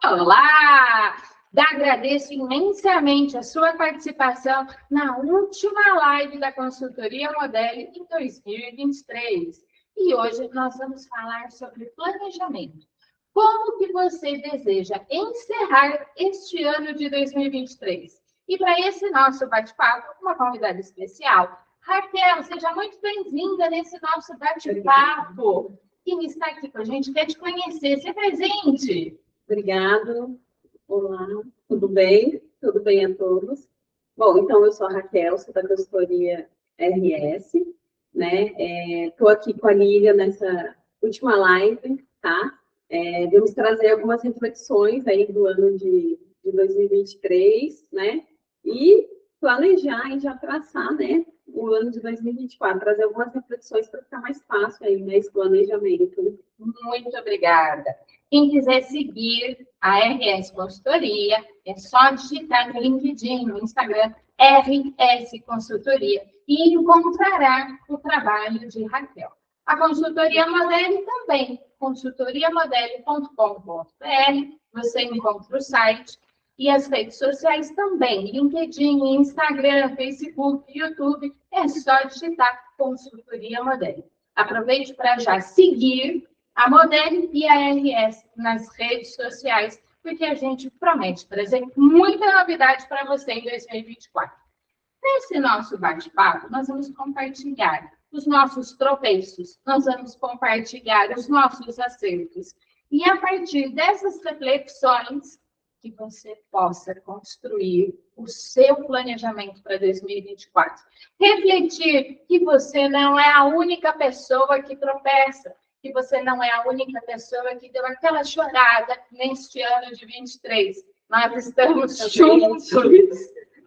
Olá! Agradeço imensamente a sua participação na última live da Consultoria Modelo em 2023. E hoje nós vamos falar sobre planejamento. Como que você deseja encerrar este ano de 2023? E para esse nosso bate-papo, uma convidada especial. Raquel, seja muito bem-vinda nesse nosso bate-papo. Quem está aqui com a gente quer te conhecer. Se presente. Obrigado. Olá, tudo bem? Tudo bem a todos? Bom, então eu sou a Raquel, sou da consultoria RS, né? Estou aqui com a Lívia nessa última live, tá? Vamos trazer algumas reflexões aí do ano de 2023, né? E planejar e já traçar, né? O ano de 2024, trazer algumas reflexões para ficar mais fácil aí, né? Esse planejamento. Muito obrigada. Quem quiser seguir a RS Consultoria, é só digitar no LinkedIn, no Instagram, RS Consultoria, e encontrará o trabalho de Raquel. A Consultoria Modelo também, consultoriamodelo.com.br, você encontra o site e as redes sociais também, LinkedIn, Instagram, Facebook, YouTube, é só digitar Consultoria Modelo. Aproveite para já seguir a Modelo e a RS nas redes sociais, porque a gente promete trazer muita novidade para você em 2024. Nesse nosso bate-papo, nós vamos compartilhar os nossos tropeços, nós vamos compartilhar os nossos acertos. E a partir dessas reflexões, que você possa construir o seu planejamento para 2024. Refletir que você não é a única pessoa que tropeça, que você não é a única pessoa que deu aquela chorada neste ano de 23. Nós estamos juntos.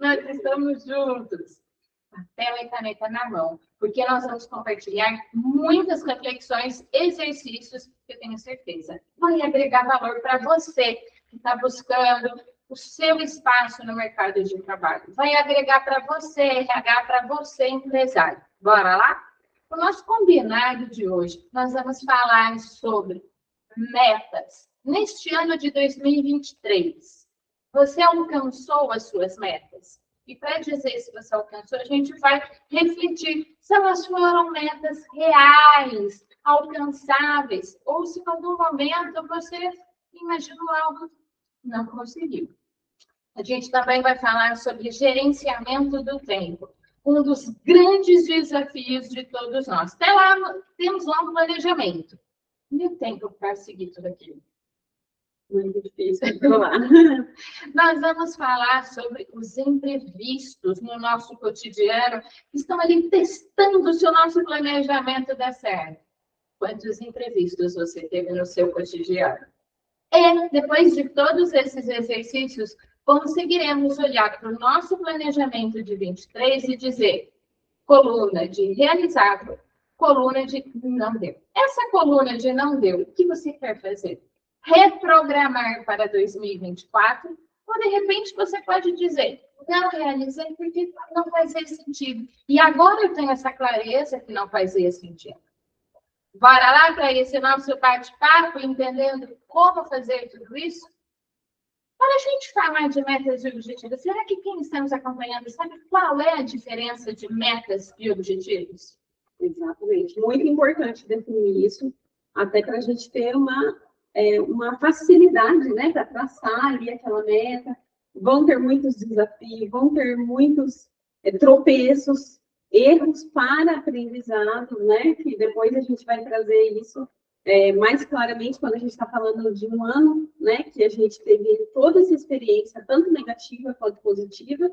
Nós estamos juntos. Papel e caneta na mão. Porque nós vamos compartilhar muitas reflexões, exercícios, que eu tenho certeza vai agregar valor para você que está buscando o seu espaço no mercado de trabalho. Vai agregar para você, RH, para você, empresário. Bora lá? O nosso combinado de hoje, nós vamos falar sobre metas. Neste ano de 2023, você alcançou as suas metas? E para dizer se você alcançou, a gente vai refletir se elas foram metas reais, alcançáveis, ou se em algum momento você imaginou algo que não conseguiu. A gente também vai falar sobre gerenciamento do tempo. Um dos grandes desafios de todos nós. Até lá, temos lá um planejamento. E o tempo para seguir tudo aquilo? Muito difícil controlar. Nós vamos falar sobre os imprevistos no nosso cotidiano, que estão ali testando se o nosso planejamento dá certo. Quantos imprevistos você teve no seu cotidiano? E, depois de todos esses exercícios, conseguiremos olhar para o nosso planejamento de 23 e dizer: coluna de realizável, coluna de não deu. Essa coluna de não deu, o que você quer fazer? Reprogramar para 2024? Ou, de repente, você pode dizer: não realizei porque não fazia sentido. E agora eu tenho essa clareza que não fazia sentido. Bora lá para esse nosso bate-papo, entendendo como fazer tudo isso? Para a gente falar de metas e objetivos, será que quem está nos acompanhando sabe qual é a diferença de metas e objetivos? Exatamente. Muito importante definir isso, até para a gente ter uma facilidade, né, para traçar ali aquela meta. Vão ter muitos desafios, vão ter muitos tropeços, erros para aprendizado, né, que depois a gente vai trazer isso mais claramente quando a gente está falando de um ano, né, que a gente teve toda essa experiência, tanto negativa quanto positiva,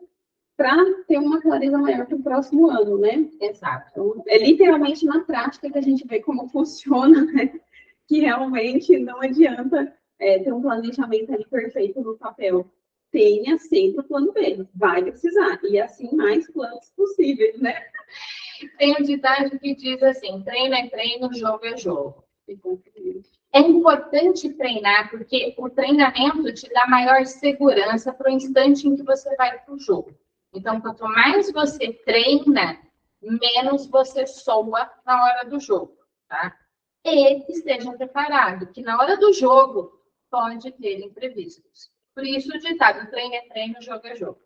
para ter uma clareza maior para o próximo ano, né? Exato. Então, é literalmente na prática que a gente vê como funciona, né? Que realmente não adianta ter um planejamento ali perfeito no papel. Tenha sempre o plano B, vai precisar. E assim, mais planos possíveis, né? Tem um ditado que diz assim: treino é treino, jogo é jogo. É importante treinar, porque o treinamento te dá maior segurança para o instante em que você vai para o jogo. Então, quanto mais você treina, menos você soa na hora do jogo, tá? E esteja preparado, que na hora do jogo, pode ter imprevistos. Por isso, o ditado treino é treino, jogo é jogo.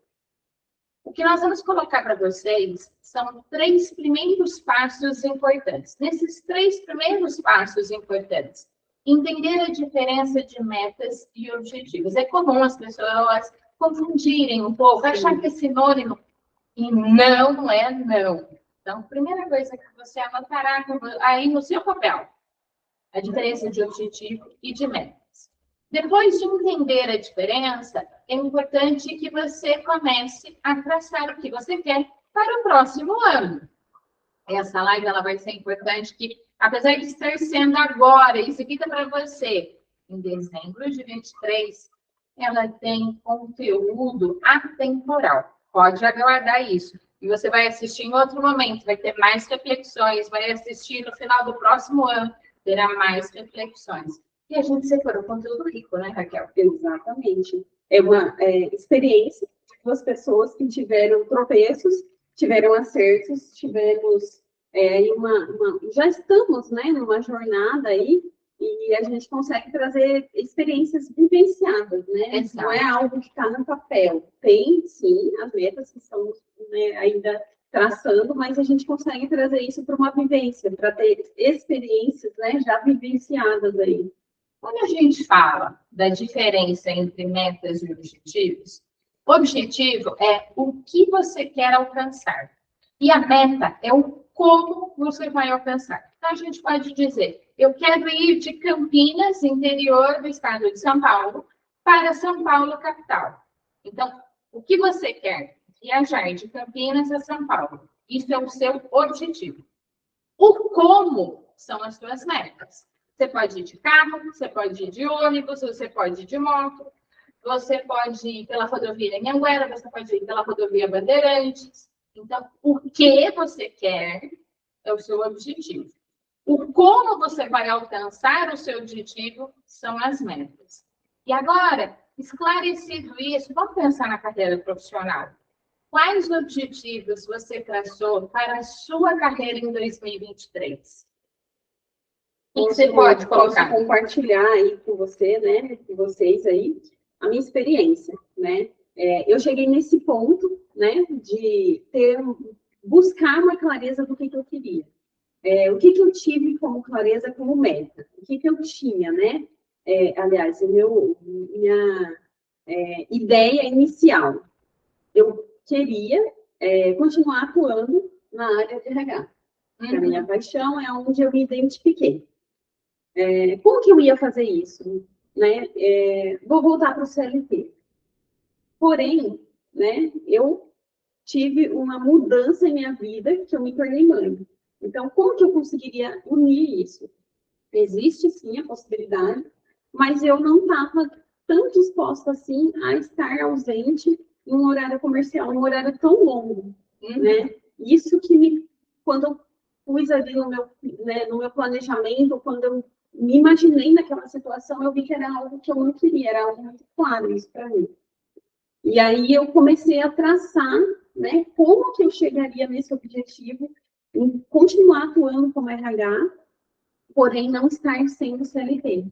O que nós vamos colocar para vocês são 3 primeiros passos importantes. Nesses 3 primeiros passos importantes, entender a diferença de metas e objetivos. É comum as pessoas confundirem um pouco, achar que é sinônimo, e não é não. Então, primeira coisa que você anotará aí no seu papel, a diferença de objetivo e de metas. Depois de entender a diferença, é importante que você comece a traçar o que você quer para o próximo ano. Essa live ela vai ser importante, que apesar de estar sendo agora, isso aqui está para você, em dezembro de 23, ela tem conteúdo atemporal. Pode aguardar isso. E você vai assistir em outro momento, vai ter mais reflexões, vai assistir no final do próximo ano, terá mais reflexões. E a gente separou conteúdo rico, né, Raquel? Exatamente. É uma experiência de 2 pessoas que tiveram tropeços, tiveram acertos, tivemos já estamos, né, numa jornada aí, e a gente consegue trazer experiências vivenciadas, né? Exato. Não é algo que está no papel. Tem, sim, as metas que estamos, né, ainda traçando, mas a gente consegue trazer isso para uma vivência, para ter experiências, né, já vivenciadas aí. Quando a gente fala da diferença entre metas e objetivos, o objetivo é o que você quer alcançar. E a meta é o como você vai alcançar. Então, a gente pode dizer, eu quero ir de Campinas, interior do estado de São Paulo, para São Paulo, capital. Então, o que você quer? Viajar de Campinas a São Paulo. Isso é o seu objetivo. O como são as suas metas. Você pode ir de carro, você pode ir de ônibus, você pode ir de moto, você pode ir pela rodovia Anhanguera, você pode ir pela rodovia Bandeirantes. Então, o que você quer é o seu objetivo. O como você vai alcançar o seu objetivo são as metas. E agora, esclarecido isso, vamos pensar na carreira profissional. Quais objetivos você traçou para a sua carreira em 2023? O que você pode colocar? Posso compartilhar aí com você, né, com vocês aí, a minha experiência, né? Eu cheguei nesse ponto, né, de buscar uma clareza do que eu queria. O que eu tive como clareza, como meta? O que eu tinha, né? Aliás, minha ideia inicial. Eu queria continuar atuando na área de RH. Uhum. A minha paixão é onde eu me identifiquei. Como que eu ia fazer isso? Né? Vou voltar para o CLT. Porém, né, eu tive uma mudança em minha vida que eu me tornei mãe. Então, como que eu conseguiria unir isso? Existe, sim, a possibilidade, mas eu não estava tão disposta, assim, a estar ausente em um horário comercial, um horário tão longo, né? Isso que quando eu pus ali no meu planejamento, quando eu me imaginei naquela situação, eu vi que era algo que eu não queria, era algo muito claro isso para mim. E aí eu comecei a traçar, né, como que eu chegaria nesse objetivo, em continuar atuando como RH, porém não estar sendo CLT.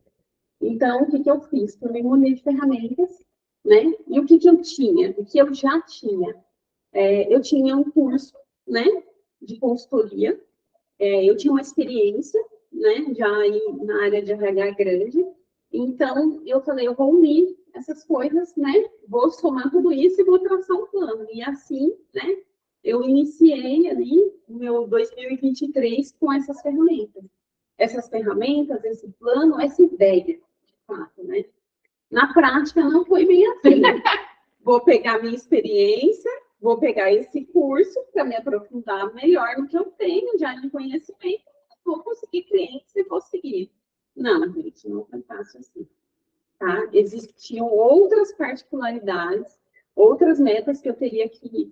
Então, o que eu fiz? Eu me muni de ferramentas, né? E o que eu tinha? O que eu já tinha? Eu tinha um curso, né, de consultoria, eu tinha uma experiência, né, já aí na área de RH grande, então eu falei, eu vou unir essas coisas, né, vou somar tudo isso e vou traçar um plano. E assim, né, eu iniciei ali o meu 2023 com essas ferramentas. Essas ferramentas, esse plano, essa ideia, de fato, né? Na prática, não foi bem assim. Vou pegar minha experiência, vou pegar esse curso para me aprofundar melhor no que eu tenho já de conhecimento, vou conseguir clientes e vou seguir. Não, gente, não foi fácil assim. Tá? Existiam outras particularidades, outras metas que eu teria que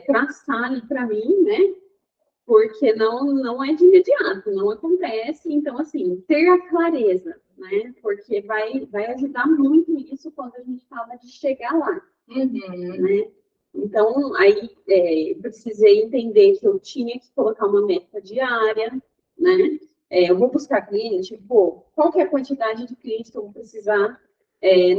traçar ali para mim, né? Porque não é de imediato, não acontece. Então, assim, ter a clareza, né? Porque vai ajudar muito isso quando a gente fala de chegar lá, né? Então, aí, precisei entender que eu tinha que colocar uma meta diária, né? Eu vou buscar cliente, qual que é a quantidade de clientes que eu vou precisar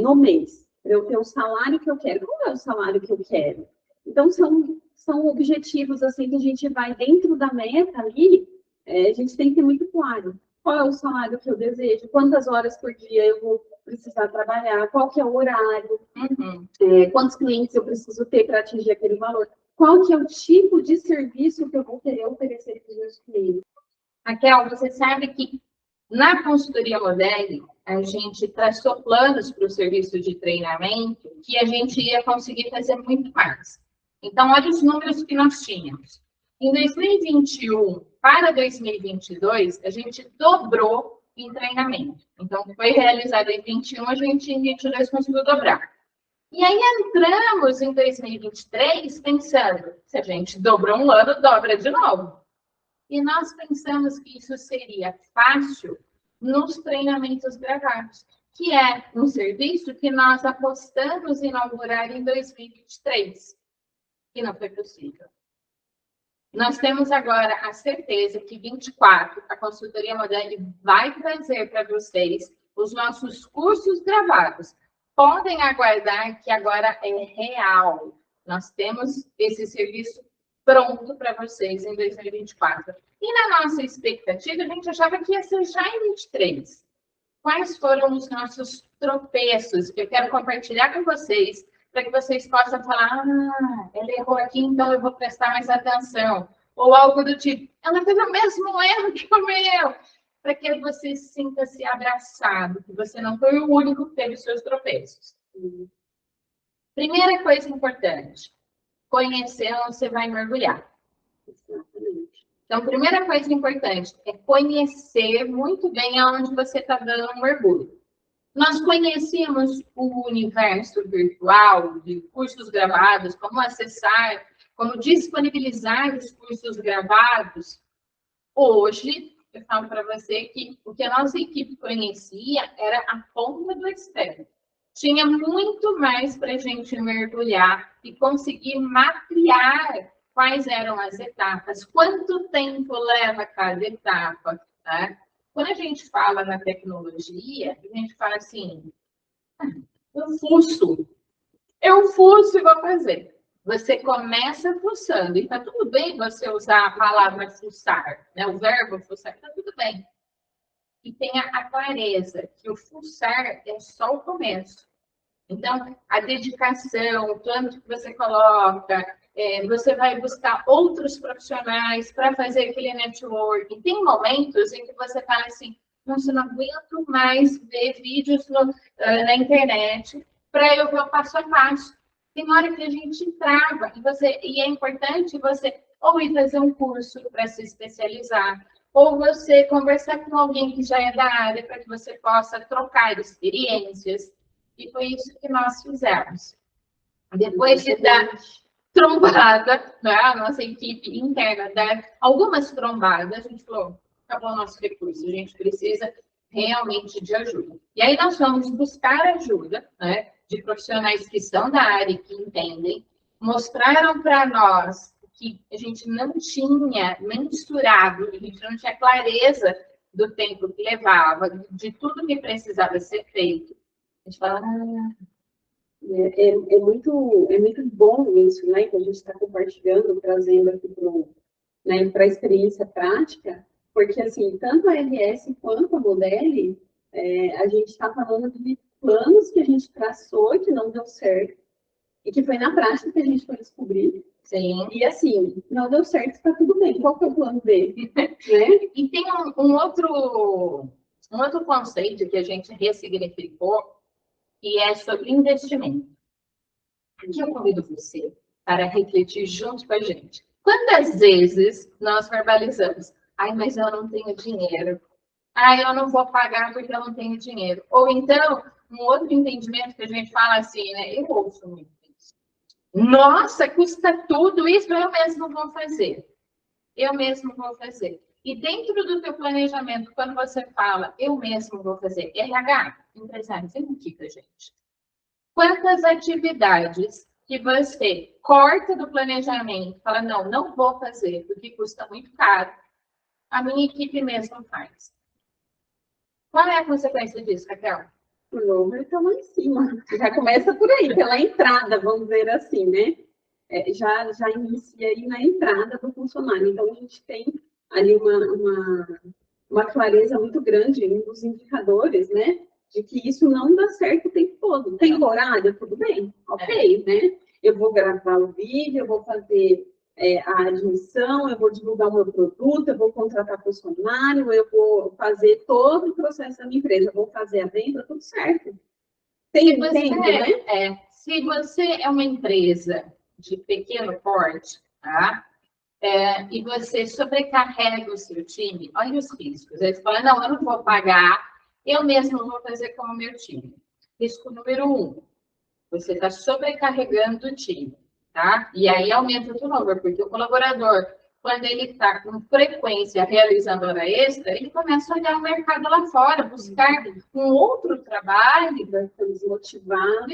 no mês, para eu ter o salário que eu quero. Qual é o salário que eu quero? Então, são objetivos, assim, que a gente vai dentro da meta ali, a gente tem que ter muito claro. Qual é o salário que eu desejo? Quantas horas por dia eu vou precisar trabalhar? Qual que é o horário? Quantos clientes eu preciso ter para atingir aquele valor? Qual que é o tipo de serviço que eu vou querer oferecer para os meus clientes? Raquel, você sabe que na consultoria Modeli, a gente traçou planos para o serviço de treinamento que a gente ia conseguir fazer muito mais. Então, olha os números que nós tínhamos. Em 2021 para 2022, a gente dobrou em treinamento. Então, foi realizado em 21, a gente em 22 conseguiu dobrar. E aí entramos em 2023 pensando, se a gente dobrou um ano, dobra de novo. E nós pensamos que isso seria fácil nos treinamentos gravados, que é um serviço que nós apostamos em inaugurar em 2023, e não foi possível. Nós temos agora a certeza que 24, a consultoria Modeli vai trazer para vocês os nossos cursos gravados. Podem aguardar que agora é real. Nós temos esse serviço pronto para vocês em 2024. E na nossa expectativa, a gente achava que ia ser já em 23. Quais foram os nossos tropeços que eu quero compartilhar com vocês, para que vocês possam falar, ela errou aqui, então eu vou prestar mais atenção. Ou algo do tipo, ela fez o mesmo erro que o meu. Para que você sinta-se abraçado, que você não foi o único que teve seus tropeços. Primeira coisa importante, conhecer onde você vai mergulhar. Então, primeira coisa importante é conhecer muito bem aonde você está dando um mergulho. Nós conhecíamos o universo virtual de cursos gravados, como acessar, como disponibilizar os cursos gravados. Hoje, eu falo para você que o que a nossa equipe conhecia era a ponta do iceberg. Tinha muito mais para a gente mergulhar e conseguir mapear quais eram as etapas, quanto tempo leva cada etapa, tá? Quando a gente fala na tecnologia, a gente fala assim, eu fuço e vou fazer. Você começa fuçando, e está tudo bem você usar a palavra fuçar, né? O verbo fuçar, está tudo bem. E tenha a clareza que o fuçar é só o começo. Então, a dedicação, o plano que você coloca, você vai buscar outros profissionais para fazer aquele networking. Tem momentos em que você fala assim, nossa, eu não aguento mais ver vídeos na internet para eu ver o passo a passo. Tem hora que a gente trava, e é importante você ou ir fazer um curso para se especializar, ou você conversar com alguém que já é da área para que você possa trocar experiências. E foi isso que nós fizemos. Depois de dar trombada, né, a nossa equipe interna dar algumas trombadas, a gente falou, acabou o nosso recurso, a gente precisa realmente de ajuda. E aí nós vamos buscar ajuda, né, de profissionais que são da área, que entendem, mostraram para nós que a gente não tinha mensurado, a gente não tinha clareza do tempo que levava, de tudo que precisava ser feito. A gente fala, é muito bom isso, né, que a gente está compartilhando, trazendo aqui para a experiência prática, porque, assim, tanto a RS quanto a Modeli, a gente está falando de planos que a gente traçou e que não deu certo, e que foi na prática que a gente foi descobrir. sim. E, assim, não deu certo, está tudo bem. Qual que é o plano B? Né? E tem um outro conceito que a gente ressignificou, que é sobre investimento. Aqui eu convido você para refletir junto com a gente. Quantas vezes nós verbalizamos, mas eu não tenho dinheiro. Eu não vou pagar porque eu não tenho dinheiro. Ou então, um outro entendimento que a gente fala assim, né? Eu ouço muito isso. Nossa, custa tudo isso, eu mesmo vou fazer. Eu mesmo vou fazer. E dentro do teu planejamento, quando você fala, eu mesmo vou fazer, RH, empresário, vem aqui com a gente. Quantas atividades que você corta do planejamento, fala, não vou fazer, porque custa muito caro, a minha equipe mesmo faz. Qual é a consequência disso, Raquel? turnover está lá em cima. Já começa por aí, pela entrada, vamos dizer assim, né? Já inicia aí na entrada do funcionário. Então, a gente tem ali uma clareza muito grande em um dos indicadores, né? De que isso não dá certo o tempo todo. Tem horário, tudo bem, ok, né? Eu vou gravar o vídeo, eu vou fazer a admissão, eu vou divulgar o meu produto, eu vou contratar funcionário, eu vou fazer todo o processo da minha empresa, eu vou fazer a venda, tudo certo. Tem tempo, né? Se você é uma empresa de pequeno porte, tá? E você sobrecarrega o seu time, olha os riscos. Eles falam, não, eu não vou pagar, eu mesmo vou fazer com o meu time. Risco número 1, você está sobrecarregando o time, tá? E aí aumenta o turnover, porque o colaborador, quando ele está com frequência realizando hora extra, ele começa a olhar o mercado lá fora, buscar um outro trabalho, desmotivado,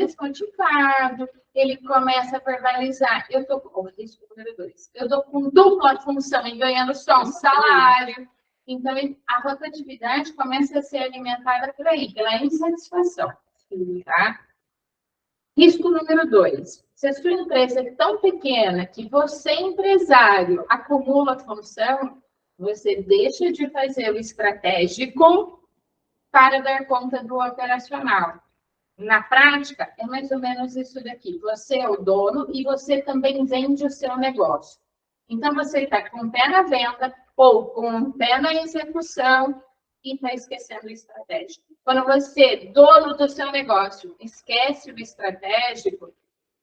ele começa a verbalizar, eu estou com risco número 2, eu estou com dupla função e ganhando só um salário. Então, a rotatividade começa a ser alimentada por aí, pela insatisfação, tá? Risco número 2. Se a sua empresa é tão pequena que você, empresário, acumula função, você deixa de fazer o estratégico para dar conta do operacional. Na prática, é mais ou menos isso daqui. Você é o dono e você também vende o seu negócio. Então, você está com o pé na venda ou com o pé na execução e está esquecendo o estratégico. Quando você, dono do seu negócio, esquece o estratégico,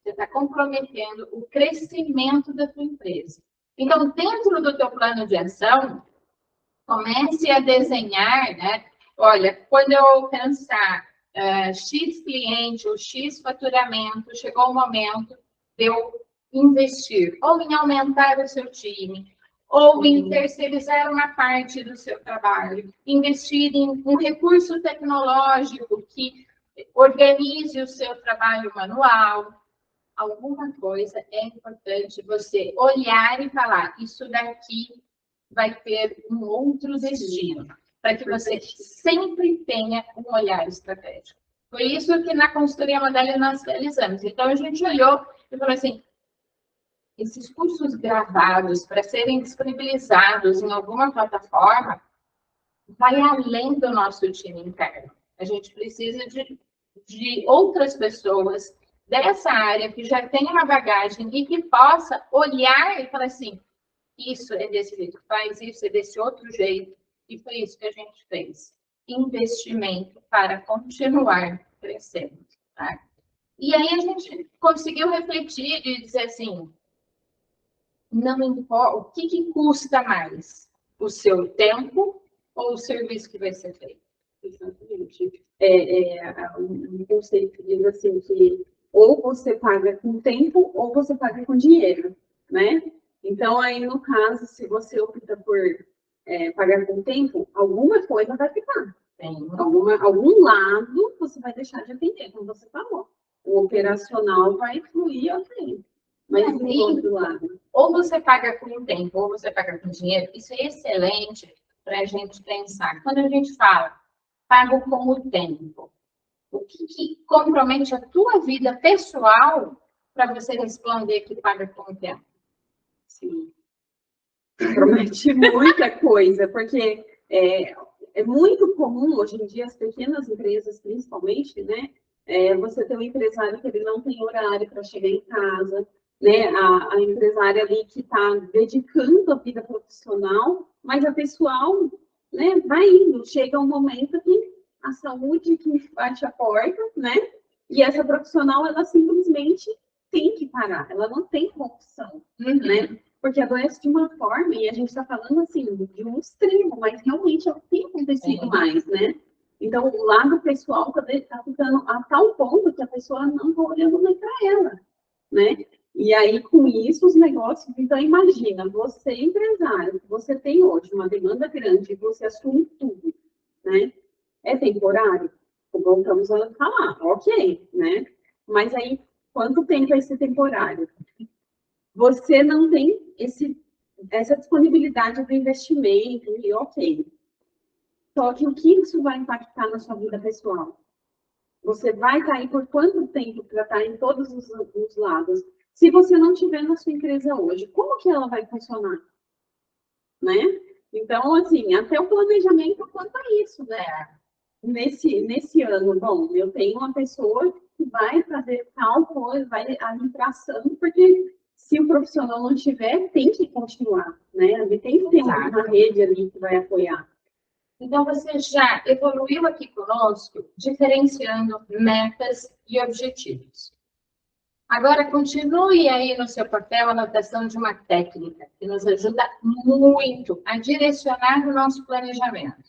você está comprometendo o crescimento da tua empresa. Então, dentro do teu plano de ação, comece a desenhar, né? Olha, quando eu alcançar X cliente ou X faturamento, chegou o momento de eu investir ou em aumentar o seu time, ou em terceirizar uma parte do seu trabalho, investir em um recurso tecnológico que organize o seu trabalho manual. Alguma coisa é importante você olhar e falar, isso daqui vai ter um outro destino, para que você sempre tenha um olhar estratégico. Foi isso que na consultoria Modelo nós realizamos. Então, a gente olhou e falou assim, esses cursos gravados para serem disponibilizados em alguma plataforma vai além do nosso time interno. A gente precisa de outras pessoas dessa área que já tem uma bagagem e que possa olhar e falar assim, isso é desse jeito, faz isso é desse outro jeito. E foi isso que a gente fez. Investimento para continuar crescendo. Tá? E aí a gente conseguiu refletir e dizer assim, não importa, o que custa mais? O seu tempo ou o serviço que vai ser feito? Exatamente. Um conceito diz assim que ou você paga com tempo ou você paga com dinheiro, né? Então, aí, no caso, se você opta por pagar com tempo, alguma coisa vai ficar. Algum lado você vai deixar de atender, como você falou. O operacional vai fluir, ok. Mas em outro lado. Ou você paga com tempo, ou você paga com dinheiro. Isso é excelente para a gente pensar. Quando a gente fala, pago com o tempo, o que compromete a tua vida pessoal para você responder que paga com o tempo? Sim. Promete muita coisa, porque é muito comum, hoje em dia, as pequenas empresas, principalmente, né? Você tem um empresário que ele não tem horário para chegar em casa, né? A empresária ali que está dedicando a vida profissional, mas a pessoal, né, vai indo. Chega um momento que a saúde que bate a porta, né? E essa profissional, ela simplesmente tem que parar, ela não tem opção, né? Porque adoece de uma forma, e a gente está falando assim, de um extremo, mas realmente é o que tem acontecido mais, né? Então, o lado pessoal está ficando a tal ponto que a pessoa não está olhando mais para ela, né? E aí, com isso, os negócios... Então, imagina, você empresário, que você tem hoje uma demanda grande, e você assume tudo, né? É temporário? Voltamos a falar, ok, né? Mas aí, quanto tempo é esse temporário? Você não tem essa disponibilidade do investimento, e ok. Só que o que isso vai impactar na sua vida pessoal? Você vai estar aí por quanto tempo para estar em todos os lados? Se você não tiver na sua empresa hoje, como que ela vai funcionar? Né? Então, assim, até o planejamento quanto a isso, né? Nesse ano, bom, eu tenho uma pessoa que vai fazer tal coisa, vai ali traçando, porque se o profissional não tiver, tem que continuar, né? Ele tem que ter uma rede ali que vai apoiar. Então, você já evoluiu aqui conosco, diferenciando metas e objetivos. Agora, continue aí no seu papel a anotação de uma técnica que nos ajuda muito a direcionar o nosso planejamento.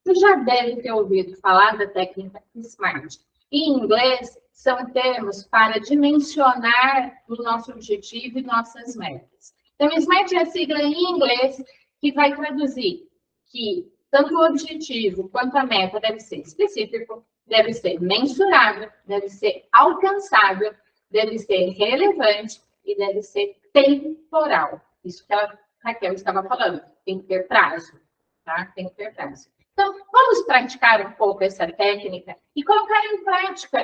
Você já deve ter ouvido falar da técnica SMART. Em inglês, são termos para dimensionar o nosso objetivo e nossas metas. Então, SMART é a sigla em inglês que vai traduzir que tanto o objetivo quanto a meta deve ser específico, deve ser mensurável, deve ser alcançável, deve ser relevante e deve ser temporal. Isso que a Raquel estava falando. Tem que ter prazo, tá? Tem que ter prazo. Então, vamos praticar um pouco essa técnica e colocar em prática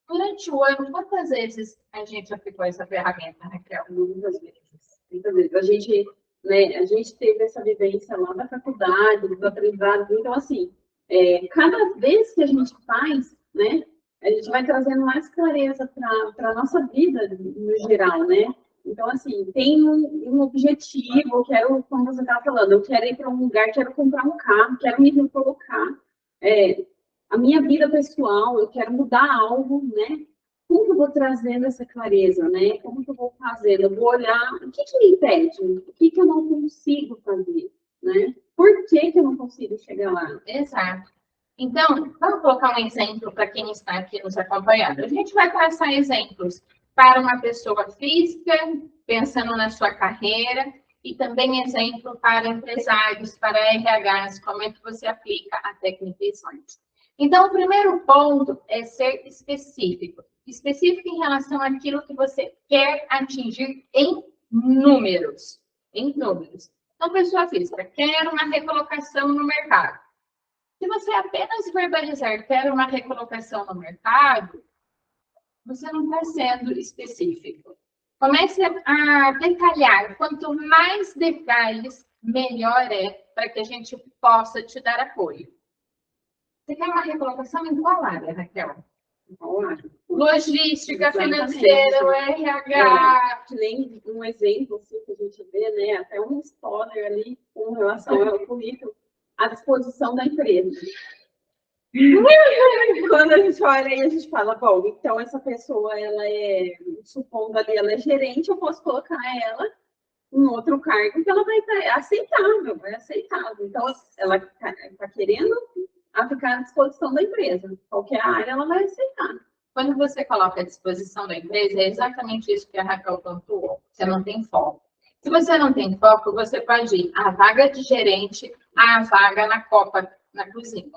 durante o ano. Quantas vezes a gente aplicou essa ferramenta, Raquel? Muitas vezes. Muitas vezes. A gente teve essa vivência lá da faculdade, dos aprendizados. Então, assim, cada vez que a gente faz, né, a gente vai trazendo mais clareza para a nossa vida no geral, né? Então, assim, tem um objetivo, eu quero, como você estava falando, eu quero ir para um lugar, quero comprar um carro, quero me recolocar. A minha vida pessoal, eu quero mudar algo, né? Como que eu vou trazendo essa clareza, né? Como que eu vou fazendo? Eu vou olhar, o que me impede? O que eu não consigo fazer, né? Por que eu não consigo chegar lá? Exato. Então, vamos colocar um exemplo para quem está aqui nos acompanhando. A gente vai traçar exemplos para uma pessoa física, pensando na sua carreira, e também exemplo para empresários, para RHs, como é que você aplica a técnica SMART. Então, o primeiro ponto é ser específico. Específico em relação àquilo que você quer atingir em números. Em números. Então, pessoa física, quer uma recolocação no mercado. Se você apenas verbalizar quer uma recolocação no mercado, você não está sendo específico. Comece a detalhar. Quanto mais detalhes, melhor é para que a gente possa te dar apoio. Você quer uma recolocação em qual área, Raquel? Logística, exatamente. Financeira, o RH. Que nem um exemplo assim, que a gente vê, né? Até um spoiler ali com relação ao currículo à disposição da empresa. Quando a gente olha aí, a gente fala, bom, então essa pessoa, ela supondo ali, ela é gerente, eu posso colocar ela em outro cargo que ela vai estar aceitável, vai aceitável. Então, ela está querendo ficar à disposição da empresa. Qualquer área, ela vai aceitar. Quando você coloca à disposição da empresa, é exatamente isso que a Raquel pontuou. Você não tem foco. Se você não tem foco, você pode ir à vaga de gerente, à vaga na copa, na cozinha,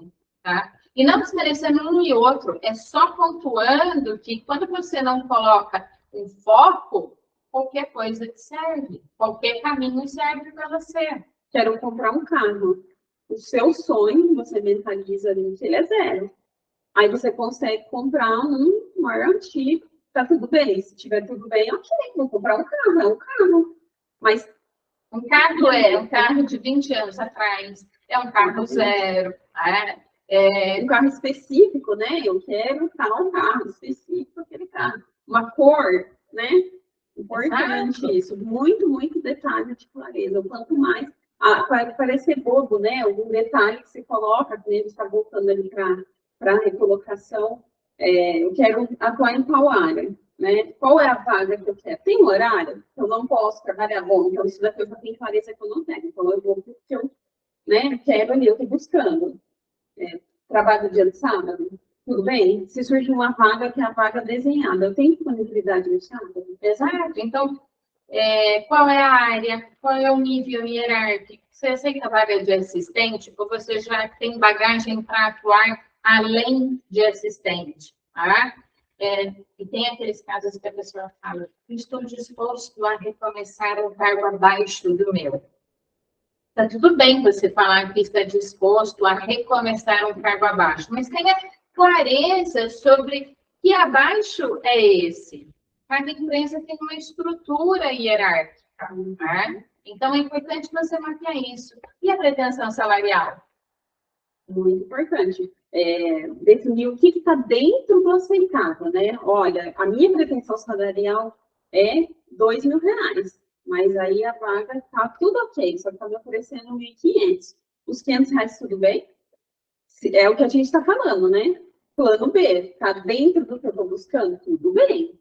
tá? E não desmerecendo um e outro, é só pontuando que quando você não coloca um foco, qualquer coisa te serve, qualquer caminho serve para você. Quero comprar um carro. O seu sonho, você mentaliza ali que ele é 0. Aí você consegue comprar um maior antigo, tá tudo bem. Se tiver tudo bem, ok, vou comprar um carro, é um carro. Mas um carro é um carro de 20 anos atrás, é um carro 0, é um carro específico, né? Eu quero um carro específico, aquele carro. Uma cor, né? Importante. Exato. Isso. Muito, muito detalhe de clareza. Quanto mais, vai parecer bobo, né? Algum detalhe que você coloca, que ele está voltando ali para a recolocação. Eu quero atuar em qual área, né? Qual é a vaga que eu quero? Tem um horário? Eu não posso trabalhar bom, então isso daqui eu já tenho clareza que eu não tenho. Então eu vou porque eu, né, quero ali, eu estou buscando. Trabalho dia de sábado, tudo bem? Se surge uma vaga que é a vaga desenhada, eu tenho disponibilidade no sábado? Exato. Então, qual é a área? Qual é o nível hierárquico? Você aceita a vaga de assistente ou você já tem bagagem para atuar além de assistente? Tá? E tem aqueles casos que a pessoa fala, estou disposto a recomeçar um cargo abaixo do meu. Está tudo bem você falar que está disposto a recomeçar um cargo abaixo, mas tenha clareza sobre que abaixo é esse. Cada empresa tem uma estrutura hierárquica, né? Então, é importante você mapear isso. E a pretensão salarial? Muito importante. Definir o que está dentro do aceitável, né? Olha, a minha pretensão salarial é R$ 2.000, mas aí a vaga está tudo ok, só que está me oferecendo 1.500. Os R$ 500 tudo bem? É o que a gente está falando, né? Plano B, está dentro do que eu estou buscando? Tudo bem.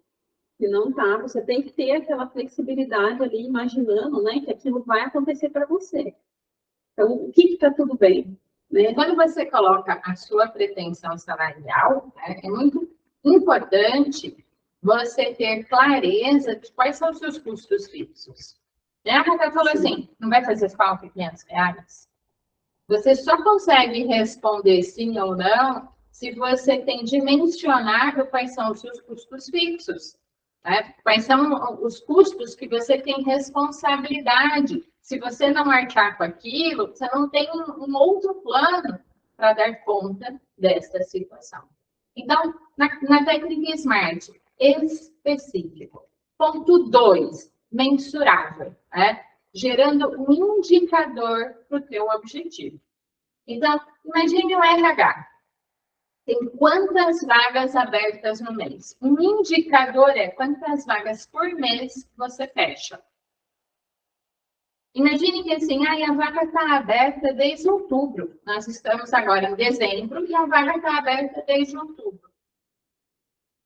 Se não tá, você tem que ter aquela flexibilidade ali, imaginando, né, que aquilo vai acontecer para você. Então, o que está tudo bem? Né? Quando você coloca a sua pretensão salarial, né, é muito importante você ter clareza de quais são os seus custos fixos. A Raquel falou assim, não vai fazer falta R$ 500? Você só consegue responder sim ou não se você tem dimensionado quais são os seus custos fixos. Né? Quais são os custos que você tem responsabilidade. Se você não arcar com aquilo, você não tem um outro plano para dar conta dessa situação. Então, na técnica SMART, específico. Ponto 2, mensurável. Né? Gerando um indicador para o teu objetivo. Então, imagine o RH. Tem quantas vagas abertas no mês? Um indicador é quantas vagas por mês você fecha. Imagine que assim, a vaga está aberta desde outubro. Nós estamos agora em dezembro e a vaga está aberta desde outubro.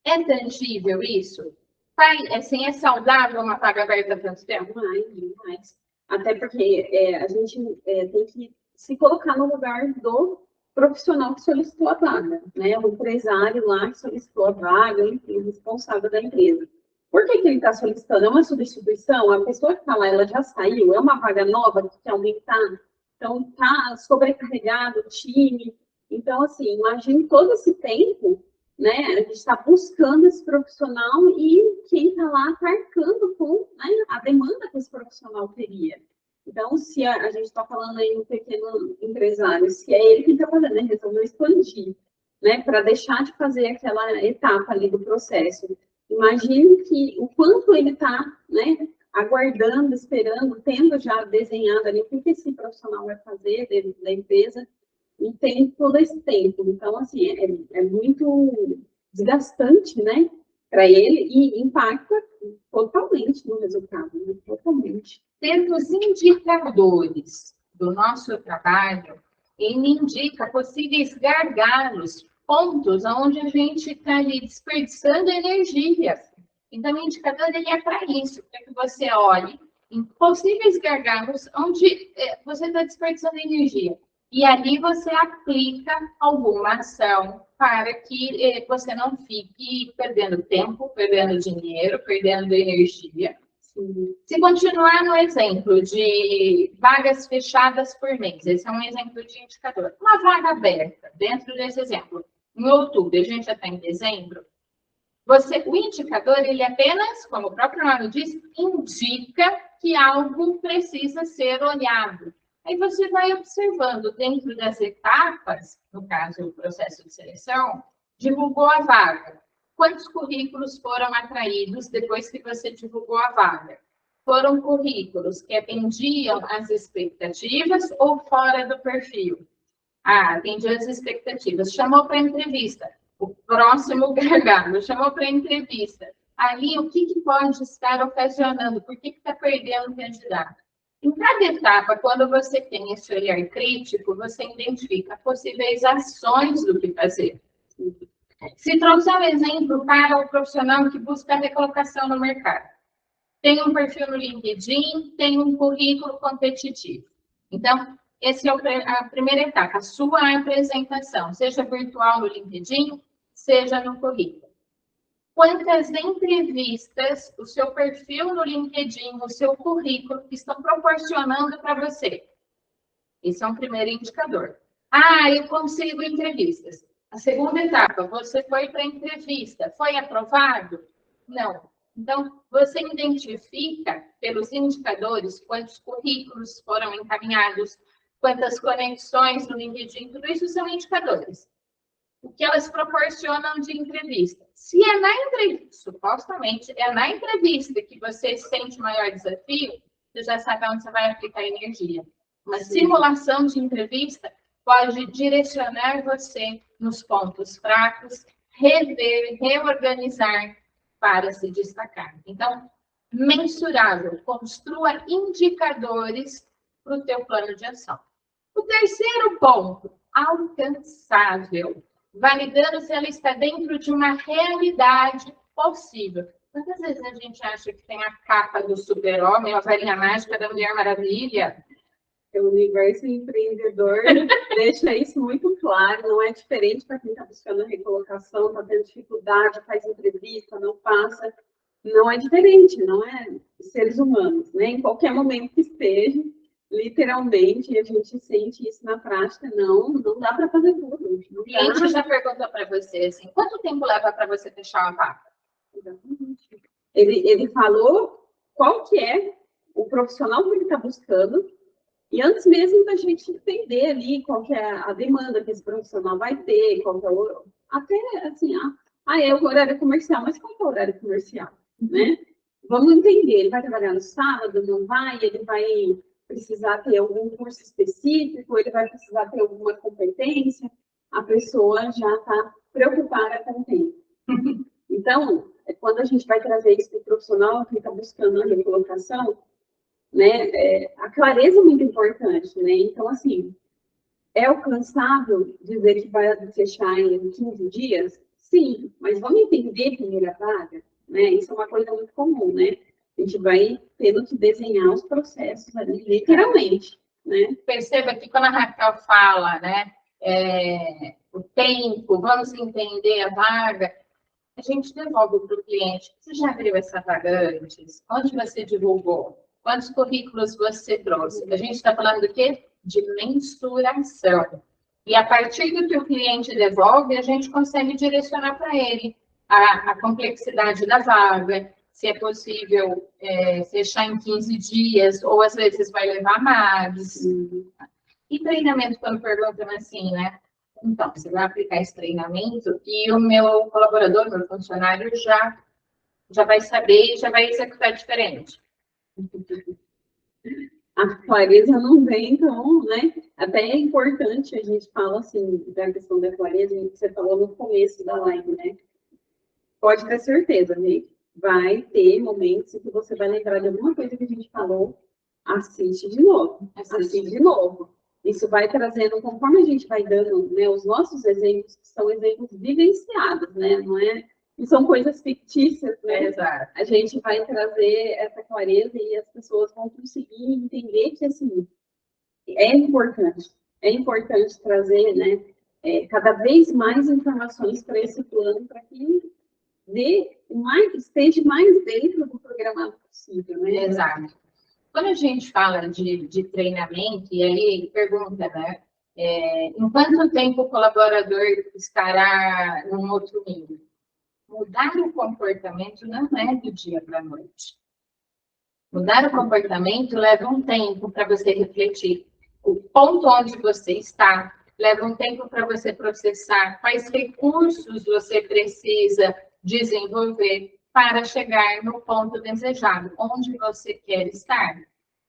É tangível isso? Assim, é saudável uma vaga aberta há tanto tempo? Demais. Até porque a gente tem que se colocar no lugar do profissional que solicitou a vaga, né? O empresário lá que solicitou a vaga, o responsável da empresa. Por que ele está solicitando? É uma substituição? A pessoa que está lá, ela já saiu? É uma vaga nova que quer aumentar? Então, está sobrecarregado o time? Então, assim, imagine todo esse tempo, né? A gente está buscando esse profissional e quem está lá está arcando com, né, a demanda que esse profissional teria. Então, se a gente está falando aí um pequeno empresário, se é ele que está fazendo, ele resolveu expandir, né, para deixar de fazer aquela etapa ali do processo. Imagine que o quanto ele está, né, aguardando, esperando, tendo já desenhado ali o que esse profissional vai fazer dentro da empresa, e tem todo esse tempo. Então, assim, é muito desgastante, né, para ele e impacta totalmente no resultado, né? Totalmente. Tendo os indicadores do nosso trabalho, ele indica possíveis gargalos, pontos onde a gente está ali desperdiçando energia. Então, o indicador ele é para isso, para que você olhe em possíveis gargalos onde você está desperdiçando energia. E ali você aplica alguma ação para que você não fique perdendo tempo, perdendo dinheiro, perdendo energia. Se continuar no exemplo de vagas fechadas por mês, esse é um exemplo de indicador. Uma vaga aberta, dentro desse exemplo, em outubro, a gente já está em dezembro, o indicador, ele apenas, como o próprio nome diz, indica que algo precisa ser olhado. Aí você vai observando dentro das etapas, no caso, o processo de seleção, divulgou a vaga. Quantos currículos foram atraídos depois que você divulgou a vaga? Foram currículos que atendiam às expectativas ou fora do perfil? Atendia às expectativas. Chamou para entrevista. O próximo gargalo chamou para entrevista. Ali, o que pode estar ocasionando? Por que está perdendo o candidato? Em cada etapa, quando você tem esse olhar crítico, você identifica possíveis ações do que fazer. Se trouxer um exemplo para o profissional que busca a recolocação no mercado, tem um perfil no LinkedIn, tem um currículo competitivo. Então, essa é a primeira etapa, a sua apresentação, seja virtual no LinkedIn, seja no currículo. Quantas entrevistas o seu perfil no LinkedIn, o seu currículo estão proporcionando para você? Esse é um primeiro indicador. Eu consigo entrevistas. A segunda etapa, você foi para a entrevista, foi aprovado? Não. Então, você identifica pelos indicadores quantos currículos foram encaminhados, quantas conexões no LinkedIn, tudo isso são indicadores. o que elas proporcionam de entrevista. Se é na entrevista, supostamente, é na entrevista que você sente maior desafio, você já sabe onde você vai aplicar energia. Uma simulação de entrevista pode direcionar você nos pontos fracos, rever, reorganizar para se destacar. Então, mensurável, construa indicadores para o teu plano de ação. O terceiro ponto, alcançável, validando se ela está dentro de uma realidade possível. Quantas vezes a gente acha que tem a capa do super-homem, a varinha mágica da Mulher Maravilha? O universo empreendedor deixa isso muito claro, não é diferente para quem está buscando a recolocação, está tendo dificuldade, faz entrevista, não passa. Não é diferente, não é seres humanos, né? Em qualquer momento que esteja, literalmente, a gente sente isso na prática, não dá para fazer tudo. O cliente já perguntou para você assim, quanto tempo leva para você fechar uma vaga? Exatamente. Ele falou qual que é o profissional que ele está buscando, e antes mesmo da gente entender ali qual que é a demanda que esse profissional vai ter, qual que é o... Até assim, é o horário comercial, mas qual que é o horário comercial, né? Vamos entender, ele vai trabalhar no sábado, não vai, ele vai precisar ter algum curso específico, ele vai precisar ter alguma competência, a pessoa já está preocupada com o tempo. Então, quando a gente vai trazer isso para o profissional que está buscando a recolocação, né, a clareza é muito importante, né? Então, assim, é alcançável dizer que vai fechar em 15 dias? Sim, mas vamos entender primeiro a vaga, né? Isso é uma coisa muito comum, né? A gente vai tendo que desenhar os processos ali, literalmente, né? Perceba que quando a Raquel fala, né, o tempo, vamos entender a vaga, a gente devolve para o cliente. Você já abriu essa vaga antes? Onde você divulgou? Quantos currículos você trouxe? A gente está falando do quê? De mensuração. E a partir do que o cliente devolve, a gente consegue direcionar para ele a complexidade da vaga, se é possível fechar em 15 dias, ou às vezes vai levar mais. E treinamento, quando perguntam assim, né? Então, você vai aplicar esse treinamento e o meu colaborador, meu funcionário, já vai saber e já vai executar diferente. A clareza não vem, então, né? Até é importante, a gente fala assim, da questão da clareza, você falou no começo da live, né? Pode ter certeza, né? Vai ter momentos em que você vai lembrar de alguma coisa que a gente falou, assiste de novo, assiste de novo. Isso vai trazendo, conforme a gente vai dando, né, os nossos exemplos, que são exemplos vivenciados, né? Não são coisas fictícias, né? Exato. A gente vai trazer essa clareza e as pessoas vão conseguir entender que, assim, é importante trazer, né, cada vez mais informações para esse plano, para que esteja mais dentro do programado possível, né? Exato. Quando a gente fala de treinamento, e aí pergunta, né? Em quanto tempo o colaborador estará num outro nível? Mudar o comportamento não é do dia para a noite. Mudar o comportamento leva um tempo para você refletir o ponto onde você está, leva um tempo para você processar quais recursos você precisa desenvolver para chegar no ponto desejado, onde você quer estar.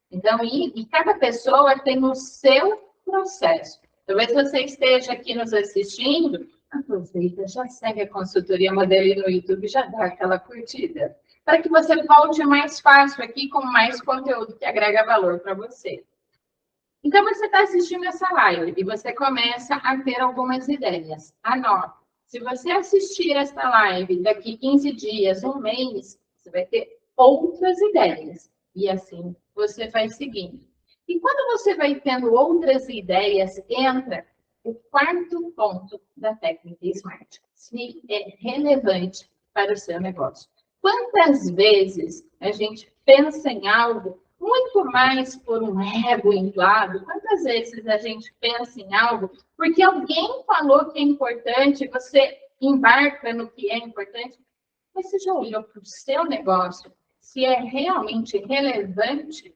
Então, e cada pessoa tem o seu processo. Talvez você esteja aqui nos assistindo, aproveita, já segue a consultoria Modelo no YouTube, já dá aquela curtida, para que você volte mais fácil aqui com mais conteúdo que agrega valor para você. Então, você está assistindo essa live e você começa a ter algumas ideias. Anote. Se você assistir essa live daqui 15 dias, um mês, você vai ter outras ideias. E assim você vai seguindo. E quando você vai tendo outras ideias, entra o quarto ponto da técnica SMART. Se é relevante para o seu negócio. Quantas vezes a gente pensa em algo muito mais por um ego inflado? Quantas vezes a gente pensa em algo porque alguém falou que é importante, você embarca no que é importante, mas você já olhou para o seu negócio, se é realmente relevante?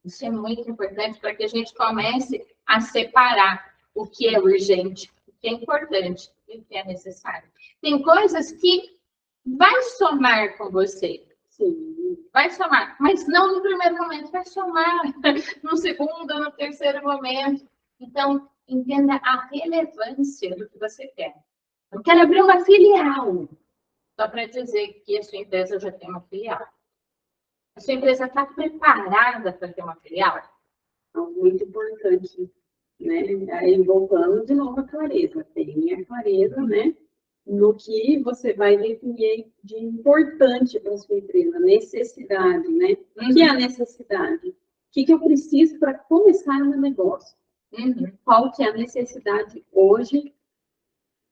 Isso é muito importante para que a gente comece a separar o que é urgente, o que é importante e o que é necessário. Tem coisas que vai somar com você. Sim, vai somar, mas não no primeiro momento, vai somar no segundo, no terceiro momento. Então, entenda a relevância do que você quer. Eu quero abrir uma filial, só para dizer que a sua empresa já tem uma filial. A sua empresa está preparada para ter uma filial? Muito importante, né? Aí, voltando de novo à clareza. Tenha clareza, né? No que você vai definir de importante para a sua empresa, necessidade, né? O que é a necessidade? O que eu preciso para começar o meu negócio? Qual que é a necessidade hoje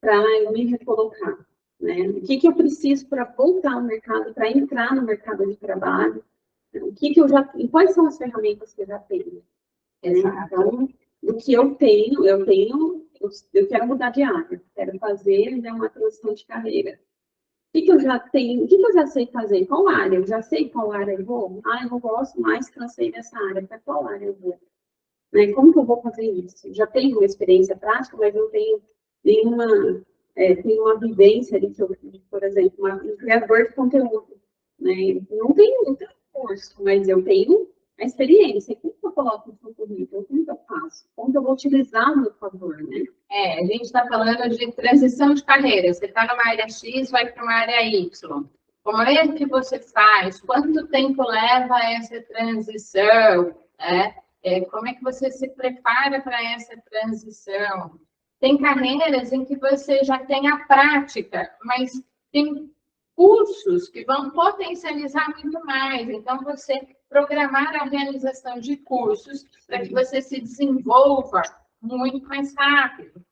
para eu me recolocar? Né? O que eu preciso para voltar ao mercado, para entrar no mercado de trabalho? O que eu já... E quais são as ferramentas que eu já tenho? Então, do que eu quero mudar de área, quero fazer, né, uma transição de carreira. O que eu já tenho, o que eu já sei fazer? Qual área? Eu já sei qual área eu vou? Eu não gosto mais, cansei dessa área. Para qual área eu vou? Né? Como que eu vou fazer isso? Já tenho uma experiência prática, mas não tenho nenhuma, tenho uma vivência ali, que eu, por exemplo, um criador de conteúdo. Né? Não tenho curso, mas eu tenho a experiência. Como que eu coloco no seu currículo? Como que eu faço? Como que eu vou utilizar o meu favor, né? A gente está falando de transição de carreira. Você está numa área X, vai para uma área Y. Como é que você faz? Quanto tempo leva essa transição? Como é que você se prepara para essa transição? Tem carreiras em que você já tem a prática, mas tem cursos que vão potencializar muito mais. Então, você programar a realização de cursos para que você se desenvolva muito mais rápido.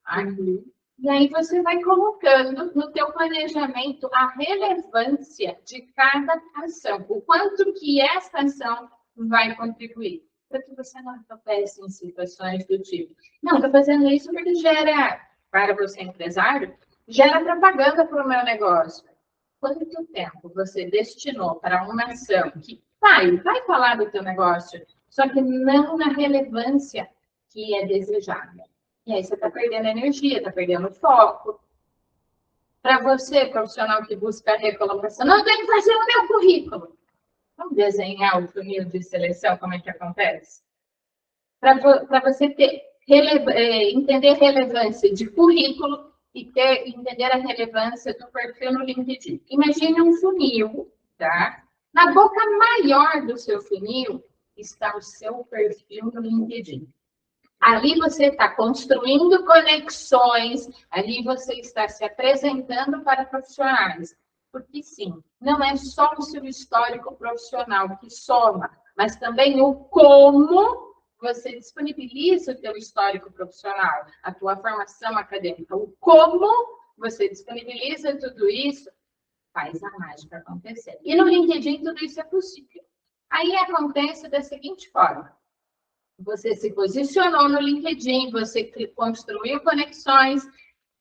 E aí você vai colocando no teu planejamento a relevância de cada ação, o quanto que essa ação vai contribuir, para que você não tropece em situações do tipo, não, estou fazendo isso porque gera, para você empresário, gera propaganda para o meu negócio. Quanto tempo você destinou para uma ação que vai falar do teu negócio, só que não na relevância que é desejada? E aí você está perdendo energia, está perdendo foco. Para você, profissional que busca a recolocação, não tem que fazer o meu currículo. Vamos desenhar o funil de seleção, como é que acontece? Para você entender a relevância de currículo e entender a relevância do perfil no LinkedIn. Imagine um funil, tá? Na boca maior do seu funil está o seu perfil no LinkedIn. Ali você está construindo conexões, ali você está se apresentando para profissionais. Porque, sim, não é só o seu histórico profissional que soma, mas também o como você disponibiliza o teu histórico profissional, a tua formação acadêmica. O como você disponibiliza tudo isso faz a mágica acontecer. E no LinkedIn tudo isso é possível. Aí acontece da seguinte forma. Você se posicionou no LinkedIn, você construiu conexões,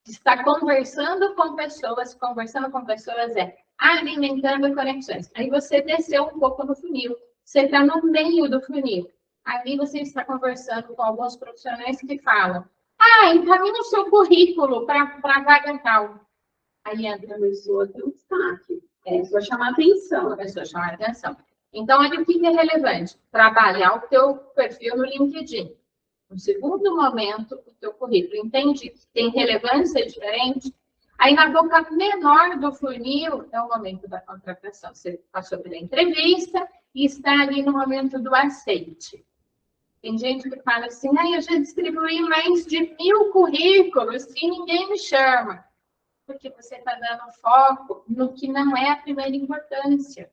está conversando com pessoas alimentando conexões. Aí você desceu um pouco no funil, você está no meio do funil. Ali você está conversando com alguns profissionais que falam, encaminha o seu currículo para a vaga tal. Aí entra a pessoa, tem um destaque, começou a chamar atenção. Então, olha o que é relevante. Trabalhar o teu perfil no LinkedIn. No segundo momento, o teu currículo. Entende que tem relevância diferente? Aí, na boca menor do funil, é o momento da contratação. Você passou pela entrevista e está ali no momento do aceite. Tem gente que fala assim, eu já distribuí mais de 1000 currículos e ninguém me chama. Porque você está dando foco no que não é a primeira importância.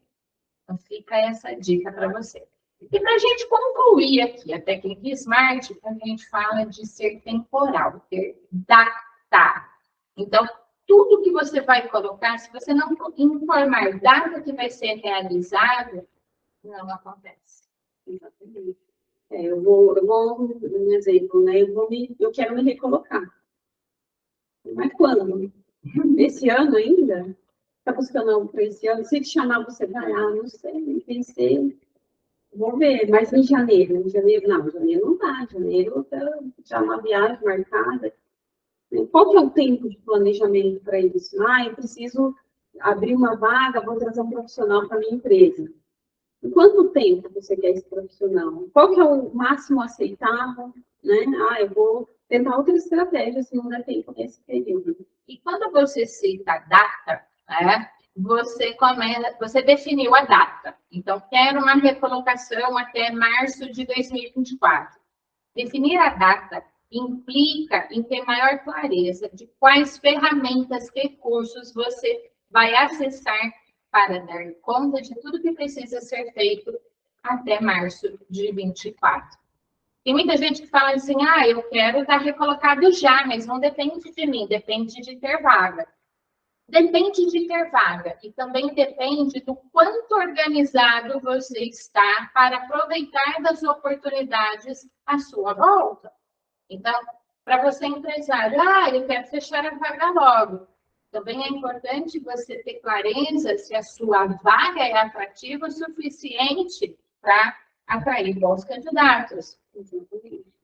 Então, fica essa dica para você. E para a gente concluir aqui a técnica SMART, a gente fala de ser temporal, ter data. Então, tudo que você vai colocar, se você não informar data que vai ser realizado, não acontece. Exatamente. Eu vou um exemplo, né? Eu quero me recolocar. Mas quando? Esse ano ainda? Está buscando algo para esse ano? Se te chamar, você vai? Não sei, pensei. Vou ver, mas em janeiro não dá. Janeiro já uma viagem marcada. qual que é o tempo de planejamento para isso? Ah, eu preciso abrir uma vaga, vou trazer um profissional para a minha empresa. Em quanto tempo você quer esse profissional? Qual que é o máximo aceitável? Né? Ah, eu vou tentar outra estratégia se não der tempo nesse período. E quando você cita a data, né, você definiu a data. Então, quero uma recolocação até março de 2024. Definir a data implica em ter maior clareza de quais ferramentas, recursos você vai acessar para dar conta de tudo que precisa ser feito até março de 24. Tem muita gente que fala assim, eu quero estar recolocado já, mas não depende de mim, depende de ter vaga. Depende de ter vaga e também depende do quanto organizado você está para aproveitar das oportunidades à sua volta. Então, para você empresário, eu quero fechar a vaga logo. Também é importante você ter clareza se a sua vaga é atrativa o suficiente para atrair bons candidatos.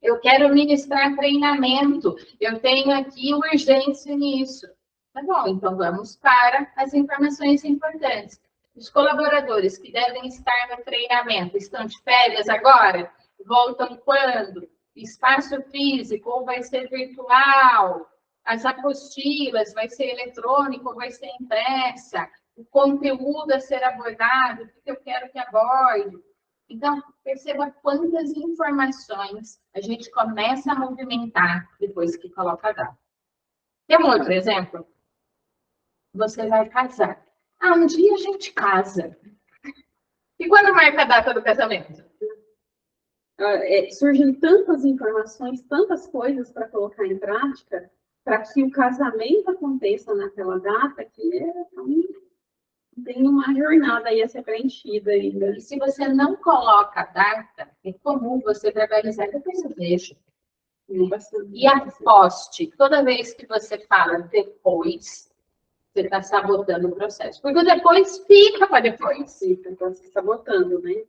Eu quero ministrar treinamento, eu tenho aqui urgência nisso. Tá bom, então vamos para as informações importantes. Os colaboradores que devem estar no treinamento estão de férias agora? Voltam quando? Espaço físico ou vai ser virtual? As apostilas, vai ser eletrônico ou vai ser impressa? O conteúdo a ser abordado, o que eu quero que aborde? Então, perceba quantas informações a gente começa a movimentar depois que coloca a data. Tem um outro exemplo? Você vai casar. Um dia a gente casa. E quando marca a data do casamento? Surgem tantas informações, tantas coisas para colocar em prática, para que o casamento aconteça naquela data, que tem uma jornada aí a ser preenchida ainda. E se você não coloca a data, é comum você verbalizar, depois eu vejo. E aposte, toda vez que você fala depois, você está sabotando o processo. Porque o depois fica para depois. Fica, está se sabotando, né?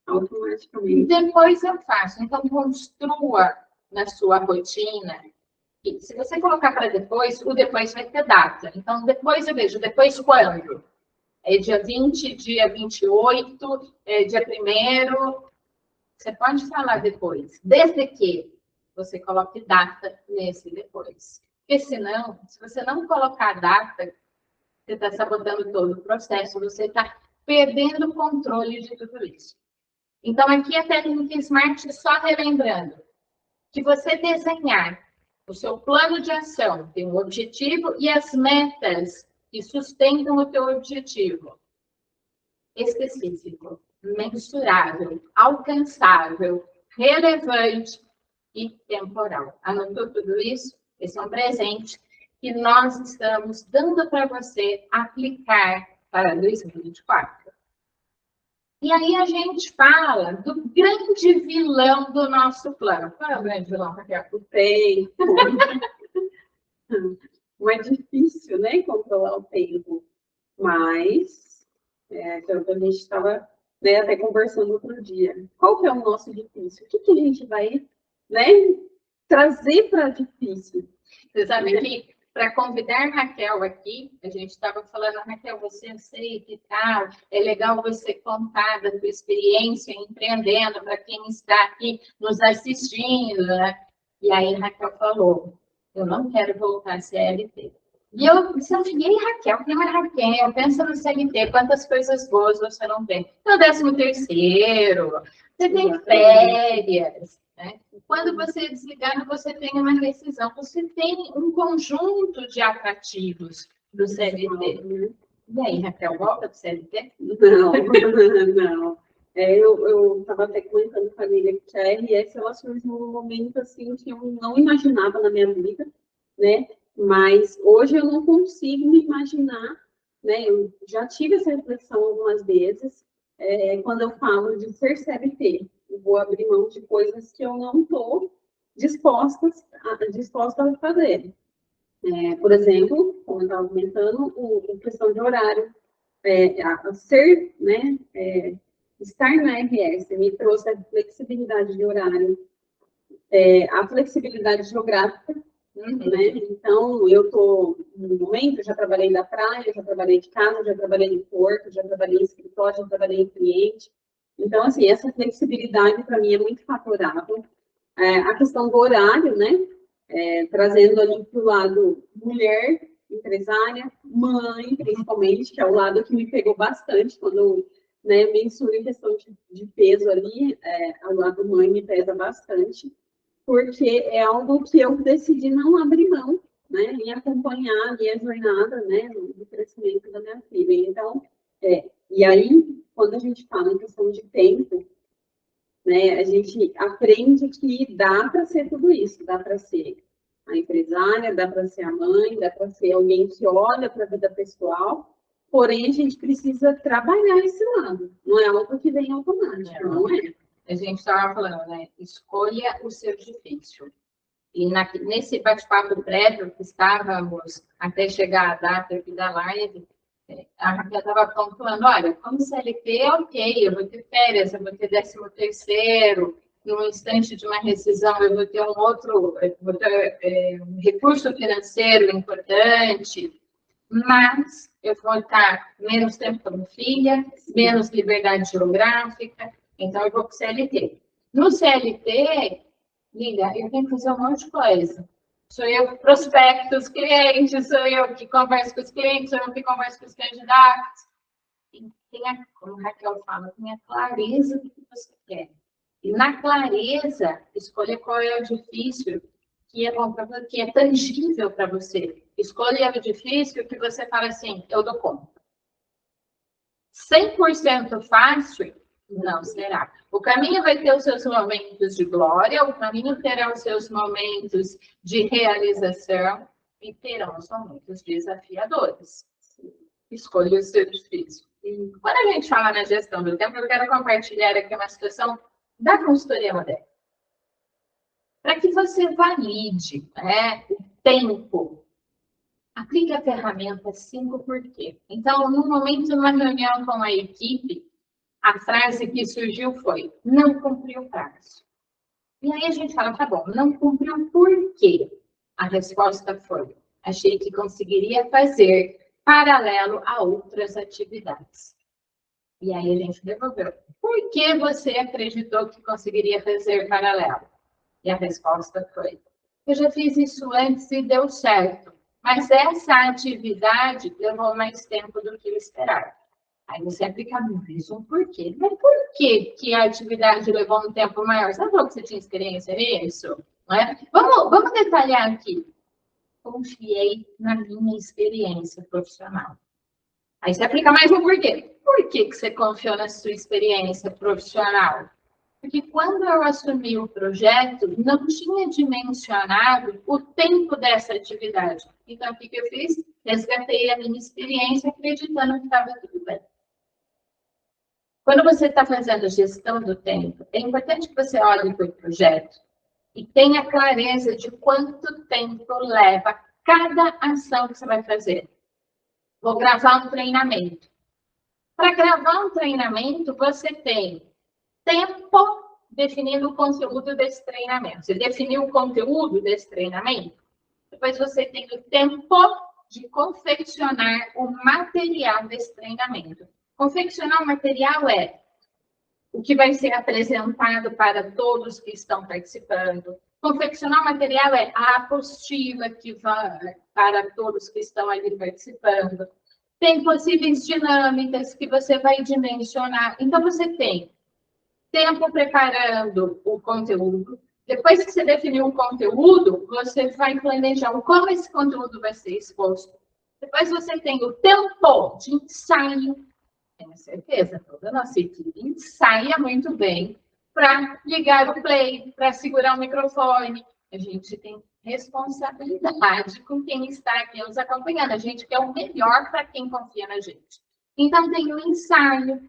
Automaticamente. Depois eu faço. Então, construa na sua rotina. E se você colocar para depois, o depois vai ter data. Então, depois eu vejo. Depois quando? É dia 20, dia 28, dia 1º. Você pode falar depois. Desde que você coloque data nesse depois. Porque senão, se você não colocar data, você está sabotando todo o processo, você está perdendo o controle de tudo isso. Então, aqui a técnica Smart, só relembrando, que você desenhar o seu plano de ação, tem um objetivo e as metas que sustentam o teu objetivo. Específico, mensurável, alcançável, relevante e temporal. Anotou tudo isso? Esse é um presente que nós estamos dando para você aplicar para 2024. E aí a gente fala do grande vilão do nosso plano. Qual é o grande vilão, Raquel? O tempo. Não é difícil, né, controlar o tempo. Mas, a gente estava, né, até conversando outro dia. Qual que é o nosso difícil? O que a gente vai, né, trazer para difícil? Você sabe que, para convidar Raquel aqui, a gente estava falando, Raquel, você aceita e tal, é legal você contar da sua experiência empreendendo para quem está aqui nos assistindo, né? E aí Raquel falou, eu não quero voltar a CLT. E eu desafiei Raquel, quem é Raquel? Pensa no CLT, quantas coisas boas você não tem. No 13º, você tem férias, né? Quando você é desligado, você tem uma rescisão. Você tem um conjunto de atrativos do CLT. E aí, Raquel, volta para o CLT? Não, não. Eu estava até comentando com a Lília que a RS ela surgiu num momento assim que eu não imaginava na minha vida, né? Mas hoje eu não consigo me imaginar, né? Eu já tive essa reflexão algumas vezes, quando eu falo de ser CLT. Eu vou abrir mão de coisas que eu não estou disposta a fazer. Por exemplo, como eu estava comentando, a questão de horário, ser, né, estar na RS me trouxe a flexibilidade de horário, a flexibilidade geográfica, né? Então, eu estou, no momento, já trabalhei da praia, já trabalhei de casa, já trabalhei em porto, já trabalhei em escritório, já trabalhei em cliente. Então, assim, essa flexibilidade para mim é muito favorável. A questão do horário, né? Trazendo ali para o lado mulher, empresária, mãe, principalmente, que é o lado que me pegou bastante quando, né, eu mensuro em questão de peso ali, o lado mãe me pesa bastante, porque é algo que eu decidi não abrir mão, né, em acompanhar ali a jornada, né, do crescimento da minha filha. Então, e aí, quando a gente fala em questão de tempo, né, a gente aprende que dá para ser tudo isso, dá para ser a empresária, dá para ser a mãe, dá para ser alguém que olha para a vida pessoal, porém a gente precisa trabalhar esse lado, não é algo que vem automático, não é? A gente estava falando, né? Escolha o seu difícil. E nesse bate-papo prévio que estávamos até chegar a data aqui da live, a Raquel estava falando, olha, como CLT, ok, eu vou ter férias, eu vou ter 13º, no instante de uma rescisão eu vou ter um recurso financeiro importante, mas eu vou estar menos tempo com a minha filha, menos liberdade geográfica, então eu vou para o CLT. No CLT, Lilia, eu tenho que fazer um monte de coisa. Sou eu que prospecto os clientes, sou eu que converso com os clientes, sou eu que converso com os candidatos. Como a Raquel fala, tenha clareza do que você quer. E na clareza, escolha qual é o difícil que é bom para você, que é tangível para você. Escolha o difícil que você fala assim, eu dou conta. 100% fácil? Não será. O caminho vai ter os seus momentos de glória, o caminho terá os seus momentos de realização e terão os momentos desafiadores. Escolha o seu difícil. Quando a gente fala na gestão do tempo, eu quero compartilhar aqui uma situação da consultoria moderna. Para que você valide, né, o tempo, aplique a ferramenta 5 porquê. Então, no momento, numa reunião com a equipe, a frase que surgiu foi, não cumpriu o prazo. E aí a gente fala, tá bom, não cumpriu por quê? A resposta foi, achei que conseguiria fazer paralelo a outras atividades. E aí a gente devolveu, por que você acreditou que conseguiria fazer paralelo? E a resposta foi, eu já fiz isso antes e deu certo, mas essa atividade levou mais tempo do que eu esperava. Aí você aplica isso, um porquê. Mas por que a atividade levou um tempo maior? Você falou que você tinha experiência nisso? Não é? Vamos detalhar aqui. Confiei na minha experiência profissional. Aí você aplica mais um porquê. Por que você confiou na sua experiência profissional? Porque quando eu assumi o projeto, não tinha dimensionado o tempo dessa atividade. Então, o que eu fiz? Resgatei a minha experiência, acreditando que estava tudo bem. Quando você está fazendo gestão do tempo, é importante que você olhe para o projeto e tenha clareza de quanto tempo leva cada ação que você vai fazer. Vou gravar um treinamento. Para gravar um treinamento, você tem tempo definindo o conteúdo desse treinamento. Você definiu o conteúdo desse treinamento, depois você tem o tempo de confeccionar o material desse treinamento. Confeccionar o material é o que vai ser apresentado para todos que estão participando. Confeccionar o material é a apostila que vai para todos que estão ali participando. Tem possíveis dinâmicas que você vai dimensionar. Então, você tem tempo preparando o conteúdo. Depois que você definiu o conteúdo, você vai planejar como esse conteúdo vai ser exposto. Depois você tem o tempo de ensaio. Tenho certeza, toda a nossa equipe ensaia muito bem para ligar o play, para segurar o microfone. A gente tem responsabilidade com quem está aqui nos acompanhando. A gente quer o melhor para quem confia na gente. Então, tem o ensaio,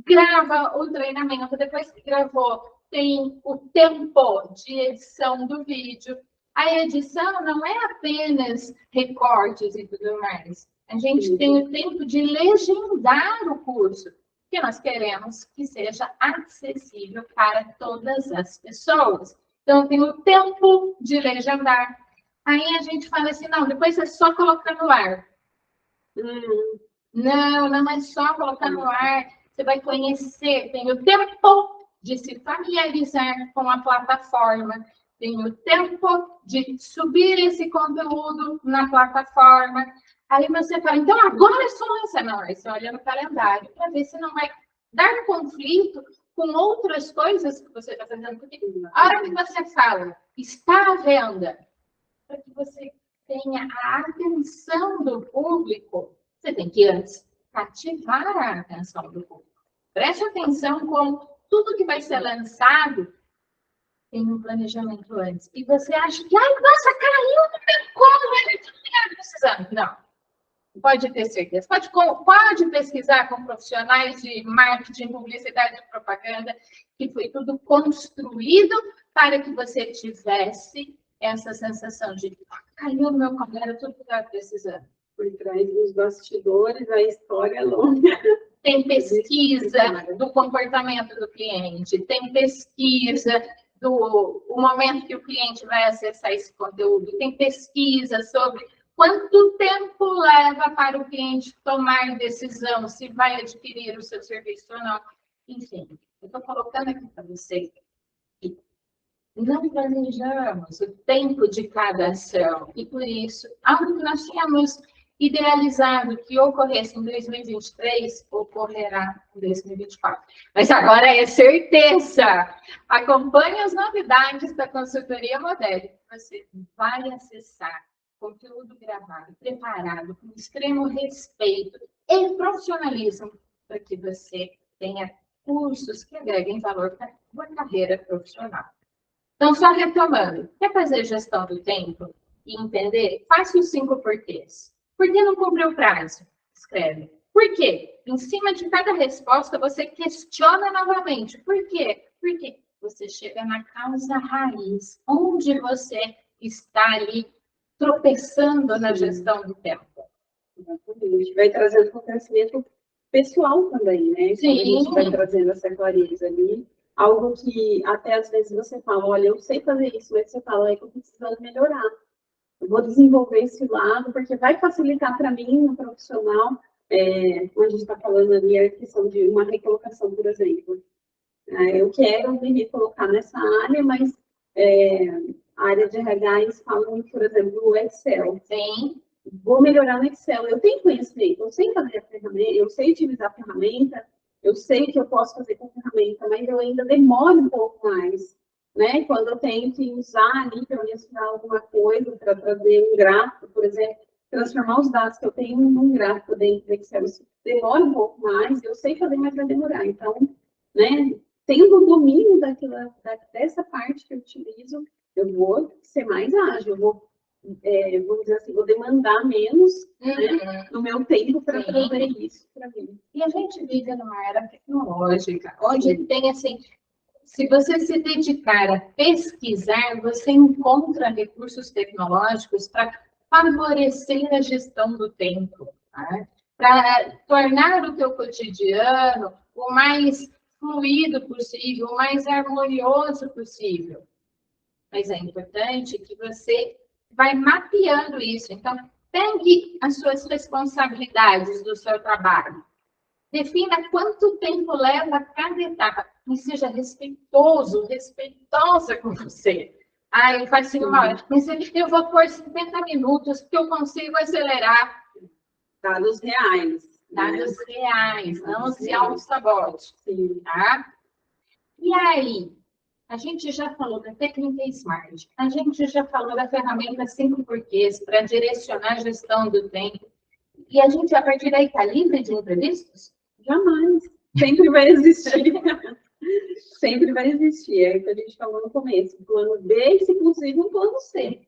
grava o treinamento. Depois que gravou, tem o tempo de edição do vídeo. A edição não é apenas recortes e tudo mais. A gente tem o tempo de legendar o curso, porque nós queremos que seja acessível para todas as pessoas. Então, tem o tempo de legendar, Aí a gente fala assim, não, depois é só colocar no ar. Não, não é só colocar no ar. Você vai conhecer, tem o tempo de se familiarizar com a plataforma, tem o tempo de subir esse conteúdo na plataforma. Aí você fala, então agora é só lançar. Não, aí você olha no calendário para ver se não vai dar conflito com outras coisas que você está fazendo. Porque a hora que você fala, está à venda, para que você tenha a atenção do público, você tem que antes cativar a atenção do público. Preste atenção como tudo que vai ser lançado tem um planejamento antes. E você acha que, ai, nossa, caiu, não tem como, ele está precisando. Não. Pode ter certeza. Pode pesquisar com profissionais de marketing, publicidade e propaganda, que foi tudo construído para que você tivesse essa sensação de caiu no meu colo, era tudo que eu estava precisando. Por trás dos bastidores, a história é longa. Tem pesquisa do comportamento do cliente, tem pesquisa do momento que o cliente vai acessar esse conteúdo, tem pesquisa sobre quanto tempo leva para o cliente tomar decisão se vai adquirir o seu serviço ou não. Enfim, eu estou colocando aqui para vocês que não planejamos o tempo de cada ação e, por isso, algo que nós tínhamos idealizado que ocorresse em 2023, ocorrerá em 2024. Mas agora é certeza. Acompanhe as novidades da consultoria Modeli. Você vai acessar conteúdo gravado, preparado, com extremo respeito e profissionalismo, para que você tenha cursos que agreguem valor para a sua carreira profissional. Então, só retomando, quer fazer gestão do tempo e entender? Faça os 5 porquês. Por que não cumpriu o prazo? Escreve. Por quê? Em cima de cada resposta, você questiona novamente. Por quê? Porque você chega na causa raiz, onde você está ali tropeçando na gestão do tempo. Exatamente. Vai trazendo o crescimento pessoal também, né? Sim. A gente vai trazendo essa clareza ali. Algo que até às vezes você fala, olha, eu sei fazer isso, mas você fala, é que eu estou precisando melhorar. Eu vou desenvolver esse lado, porque vai facilitar para mim, no profissional, como a gente está falando ali, a questão de uma recolocação, por exemplo. Eu quero me recolocar nessa área, mas a área de RH, eles falam, por exemplo, o Excel. Sim. Vou melhorar no Excel. Eu tenho conhecimento, eu sei fazer a ferramenta, eu sei utilizar a ferramenta, eu sei o que eu posso fazer com a ferramenta, mas eu ainda demoro um pouco mais, né? Quando eu tenho que usar ali para mensurar alguma coisa, para trazer um gráfico, por exemplo, transformar os dados que eu tenho num gráfico dentro do Excel, isso demora um pouco mais, eu sei fazer, mas vai demorar. Então, né? Tendo o domínio dessa parte que eu utilizo, eu vou ser mais ágil, vamos dizer assim, vou demandar menos no meu tempo para trazer isso para mim. E a gente vive numa era tecnológica, onde tem assim, se você se dedicar a pesquisar, você encontra recursos tecnológicos para favorecer a gestão do tempo, tá? Para tornar o teu cotidiano o mais fluido possível, o mais harmonioso possível. Mas é importante que você vai mapeando isso. Então, pegue as suas responsabilidades do seu trabalho. Defina quanto tempo leva cada etapa. E seja respeitosa com você. Ah, eu faço 1 hora. Mas eu vou pôr 50 minutos, porque eu consigo acelerar. Dados reais. Dados reais, não se auto-sabote. Tá? E aí? A gente já falou da técnica SMART, a gente já falou da ferramenta 5 porquês para direcionar a gestão do tempo. E a gente, a partir daí, está livre de imprevistos? Jamais. Sempre vai existir. Sempre vai existir. É o que a gente falou no começo. Plano B e, se possível, um plano C.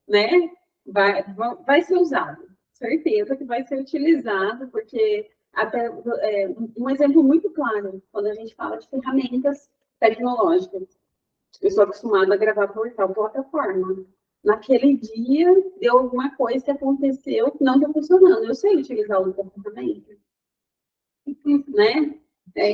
Né? Vai ser usado. Certeza que vai ser utilizado, porque até um exemplo muito claro, quando a gente fala de ferramentas tecnológicas. Eu sou acostumada a gravar por tal plataforma. Naquele dia, deu alguma coisa que aconteceu que não está funcionando. Eu sei utilizar outra ferramenta. Né?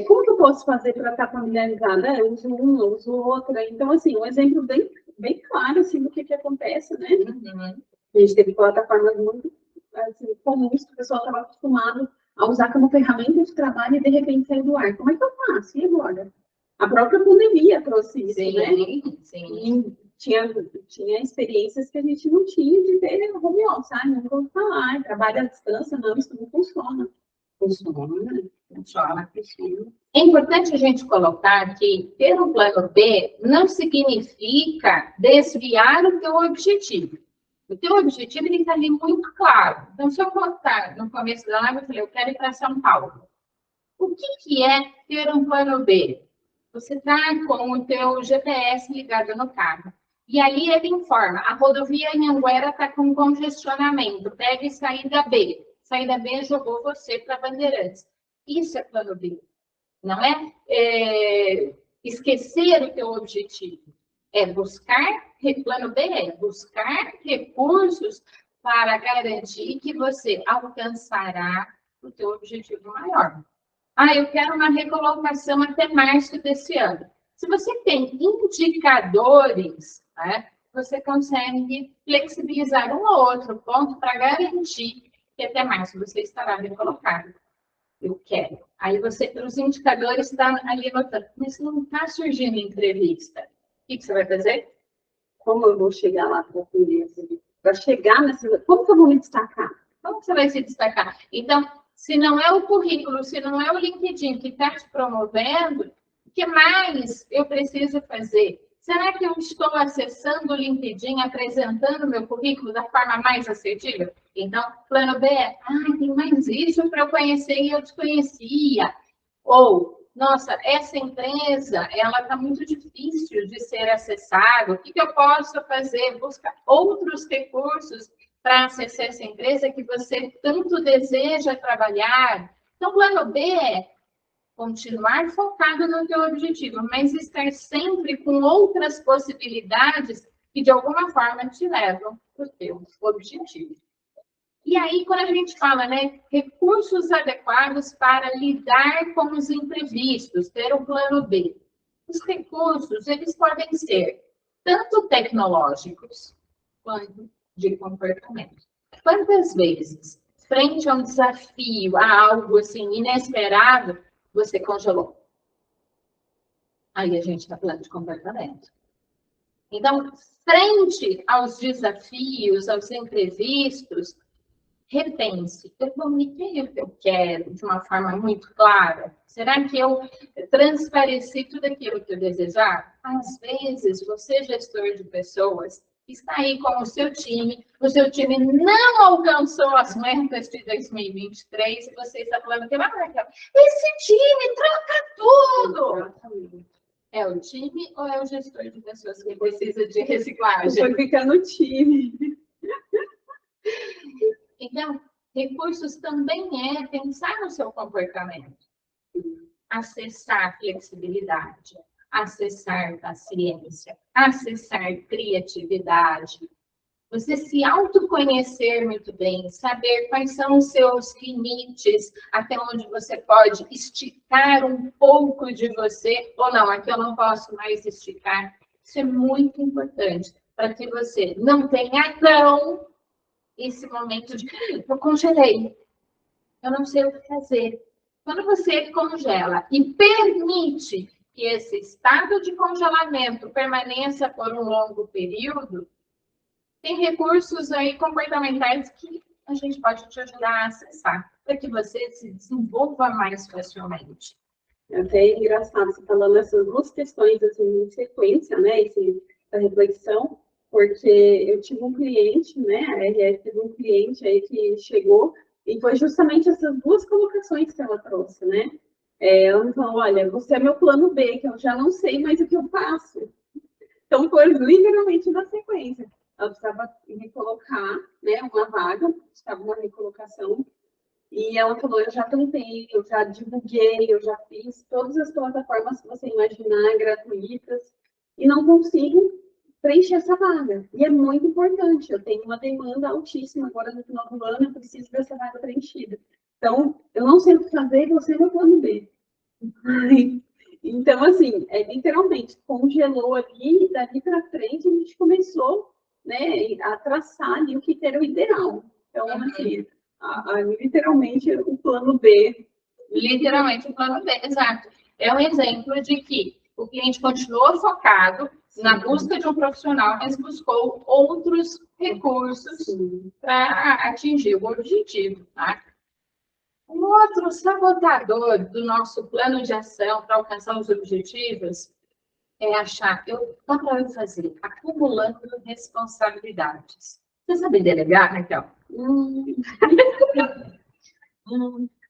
Como que eu posso fazer para estar familiarizada? Eu uso uma, eu uso outra. Então, assim, um exemplo bem bem claro, assim, do que acontece, né? Uhum. A gente teve plataformas muito assim, comuns que o pessoal estava acostumado a usar como ferramenta de trabalho e de repente saiu do ar. Como é que eu faço? E agora? A própria pandemia trouxe isso, Sim, né? sim. E tinha experiências que a gente não tinha de ter home office. Ah, não vou falar, trabalho à distância, não, isso não funciona. Funciona, funciona. É importante a gente colocar que ter um plano B não significa desviar o teu objetivo. O teu objetivo ele está ali muito claro. Então, se eu colocar no começo da live, eu falei, eu quero ir para São Paulo. O que é ter um plano B? Você está com o teu GPS ligado no carro. E ali ele informa, a rodovia Anhanguera está com congestionamento, pegue saída B. Saída B jogou você para Bandeirantes. Isso é plano B. Não é, esquecer o teu objetivo. É buscar, plano B é buscar recursos para garantir que você alcançará o teu objetivo maior. Ah, eu quero uma recolocação até março desse ano. Se você tem indicadores, né, você consegue flexibilizar um ou outro ponto para garantir que até março você estará recolocado. Eu quero. Aí você, os indicadores estão ali anotando, mas não está surgindo entrevista. O que você vai fazer? Como eu vou chegar lá para atender? Para chegar nessa. Como que eu vou me destacar? Como você vai se destacar? Então, se não é o currículo, se não é o LinkedIn que está te promovendo, o que mais eu preciso fazer? Será que eu estou acessando o LinkedIn, apresentando meu currículo da forma mais assertiva? Então, plano B é, tem mais isso para eu conhecer e eu desconhecia. Ou, nossa, essa empresa, ela está muito difícil de ser acessada. O que eu posso fazer? Buscar outros recursos para acessar essa empresa que você tanto deseja trabalhar. Então, plano B é continuar focado no teu objetivo, mas estar sempre com outras possibilidades que, de alguma forma, te levam para o teu objetivo. E aí, quando a gente fala, né, recursos adequados para lidar com os imprevistos, ter um plano B. Os recursos, eles podem ser tanto tecnológicos quanto de comportamento. Quantas vezes, frente a um desafio, a algo assim inesperado, você congelou? Aí a gente está falando de comportamento. Então, frente aos desafios, aos imprevistos, repense. Eu comuniquei o que eu quero de uma forma muito clara? Será que eu transpareci tudo aquilo que eu desejava? Às vezes, você, gestor de pessoas, está aí com o seu time não alcançou as metas de 2023 e você está falando que esse time troca tudo! É o time ou é o gestor de pessoas que precisa de reciclagem? Foi ficar no time. Então, recursos também é pensar no seu comportamento, acessar flexibilidade, acessar paciência, acessar criatividade, você se autoconhecer muito bem, saber quais são os seus limites, até onde você pode esticar um pouco de você, ou não, aqui eu não posso mais esticar. Isso é muito importante, para que você não tenha esse momento de eu congelei, eu não sei o que fazer. Quando você congela e permite que esse estado de congelamento permaneça por um longo período, tem recursos aí comportamentais que a gente pode te ajudar a acessar, para que você se desenvolva mais facilmente. É até engraçado você falando essas duas questões assim, em sequência, né? Essa reflexão, porque eu tive um cliente, né? A RF teve um cliente aí que chegou e foi justamente essas duas colocações que ela trouxe, né? Ela me falou, olha, você é meu plano B, que eu já não sei mais o que eu faço. Então, foi literalmente na sequência. Ela precisava recolocar, né, uma vaga, precisava uma recolocação. E ela falou, eu já tentei, eu já divulguei, eu já fiz todas as plataformas que você imaginar, gratuitas, e não consigo preencher essa vaga. E é muito importante, eu tenho uma demanda altíssima agora no final do ano, eu preciso dessa vaga preenchida. Então, eu não sei o que fazer, você é meu plano B. Então, assim, literalmente, congelou ali, e dali para frente a gente começou, né, a traçar ali o que era o ideal. Então, assim, literalmente, o plano B. Literalmente, o plano B, exato. É um exemplo de que o cliente continuou focado na busca de um profissional, mas buscou outros recursos para atingir o objetivo, tá? Um outro sabotador do nosso plano de ação para alcançar os objetivos é achar, dá para eu fazer, acumulando responsabilidades. Você sabe delegar, Raquel?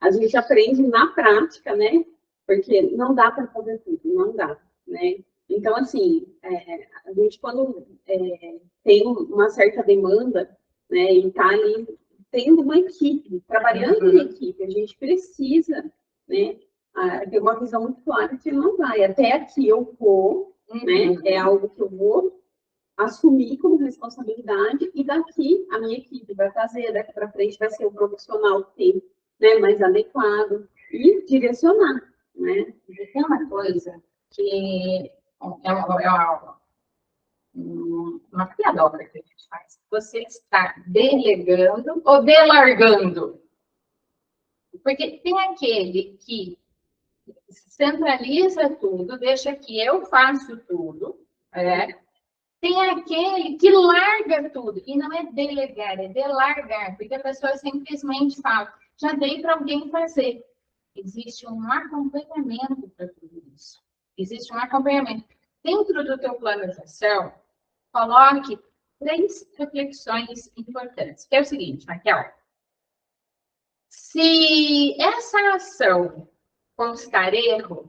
A gente aprende na prática, né? Porque não dá para fazer tudo, não dá, né? Então, assim, a gente quando tem uma certa demanda, né, e está ali tendo uma equipe, trabalhando em equipe, a gente precisa, né, ter uma visão muito clara que não vai. Até aqui eu vou, né, é algo que eu vou assumir como responsabilidade e daqui a minha equipe vai fazer, daqui para frente vai ser o profissional que tem, né, mais adequado e direcionar, né? Tem uma coisa que uma piadoca que a gente faz. Você está delegando ou delargando? Porque tem aquele que centraliza tudo, deixa que eu faço tudo, Tem aquele que larga tudo, e não é delegar, é delargar, porque a pessoa simplesmente fala, já dei para alguém fazer. Existe um acompanhamento para tudo isso. Existe um acompanhamento. Dentro do teu plano de ação, coloque 3 reflexões importantes, que é o seguinte, Raquel. Se essa ação constar erro,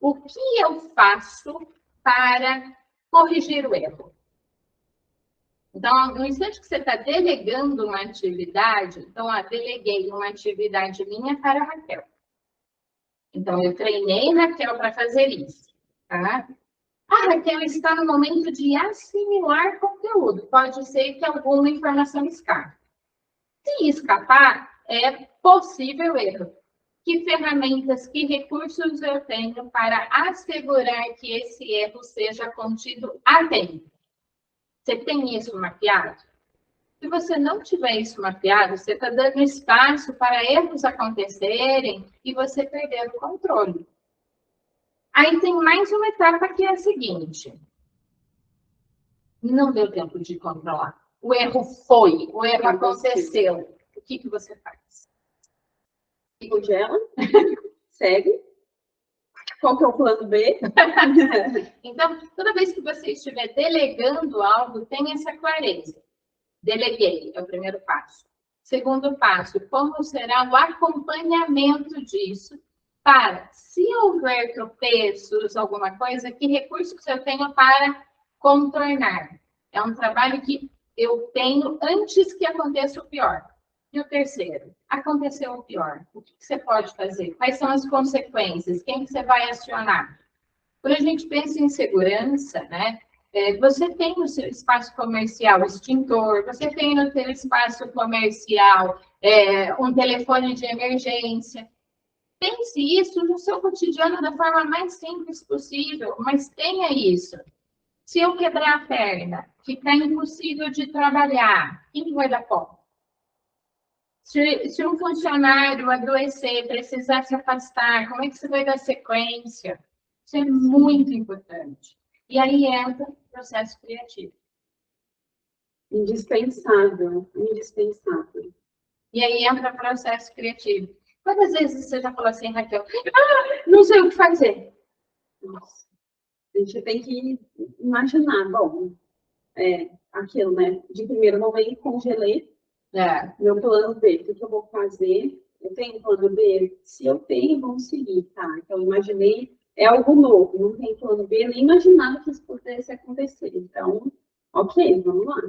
o que eu faço para corrigir o erro? Então, no instante que você está delegando uma atividade, então, deleguei uma atividade minha para a Raquel. Então, eu treinei a Raquel para fazer isso, tá? A Raquel está no momento de assimilar conteúdo. Pode ser que alguma informação escape. Se escapar, é possível erro. Que ferramentas, que recursos eu tenho para assegurar que esse erro seja contido a tempo? Você tem isso mapeado? Se você não tiver isso mapeado, você está dando espaço para erros acontecerem e você perder o controle. Aí tem mais uma etapa que é a seguinte. Não deu tempo de controlar. O erro foi, o erro aconteceu. O que você faz? Congela, segue. Qual que é o plano B? Então, toda vez que você estiver delegando algo, tenha essa clareza. Deleguei, é o primeiro passo. Segundo passo, como será o acompanhamento disso para, se houver tropeços, alguma coisa, que recursos eu tenho para contornar? É um trabalho que eu tenho antes que aconteça o pior. E o terceiro, aconteceu o pior. O que você pode fazer? Quais são as consequências? Quem que você vai acionar? Quando a gente pensa em segurança, né? Você tem no seu espaço comercial extintor, você tem no seu espaço comercial um telefone de emergência. Pense isso no seu cotidiano da forma mais simples possível, mas tenha isso. Se eu quebrar a perna, ficar impossível de trabalhar, quem vai dar conta? Se um funcionário adoecer, precisar se afastar, como é que você vai dar sequência? Isso é muito importante. E aí entra o processo criativo. Indispensável, indispensável. E aí entra o processo criativo. Quantas vezes você já falou assim, Raquel, não sei o que fazer? Nossa. A gente tem que imaginar, bom, aquilo, né? De primeiro momento, congelei meu plano B. O que eu vou fazer? Eu tenho um plano B? Se eu tenho, vamos seguir, tá? Então, imaginei, é algo novo, não tem plano B, eu nem imaginava que isso pudesse acontecer. Então, ok, vamos lá.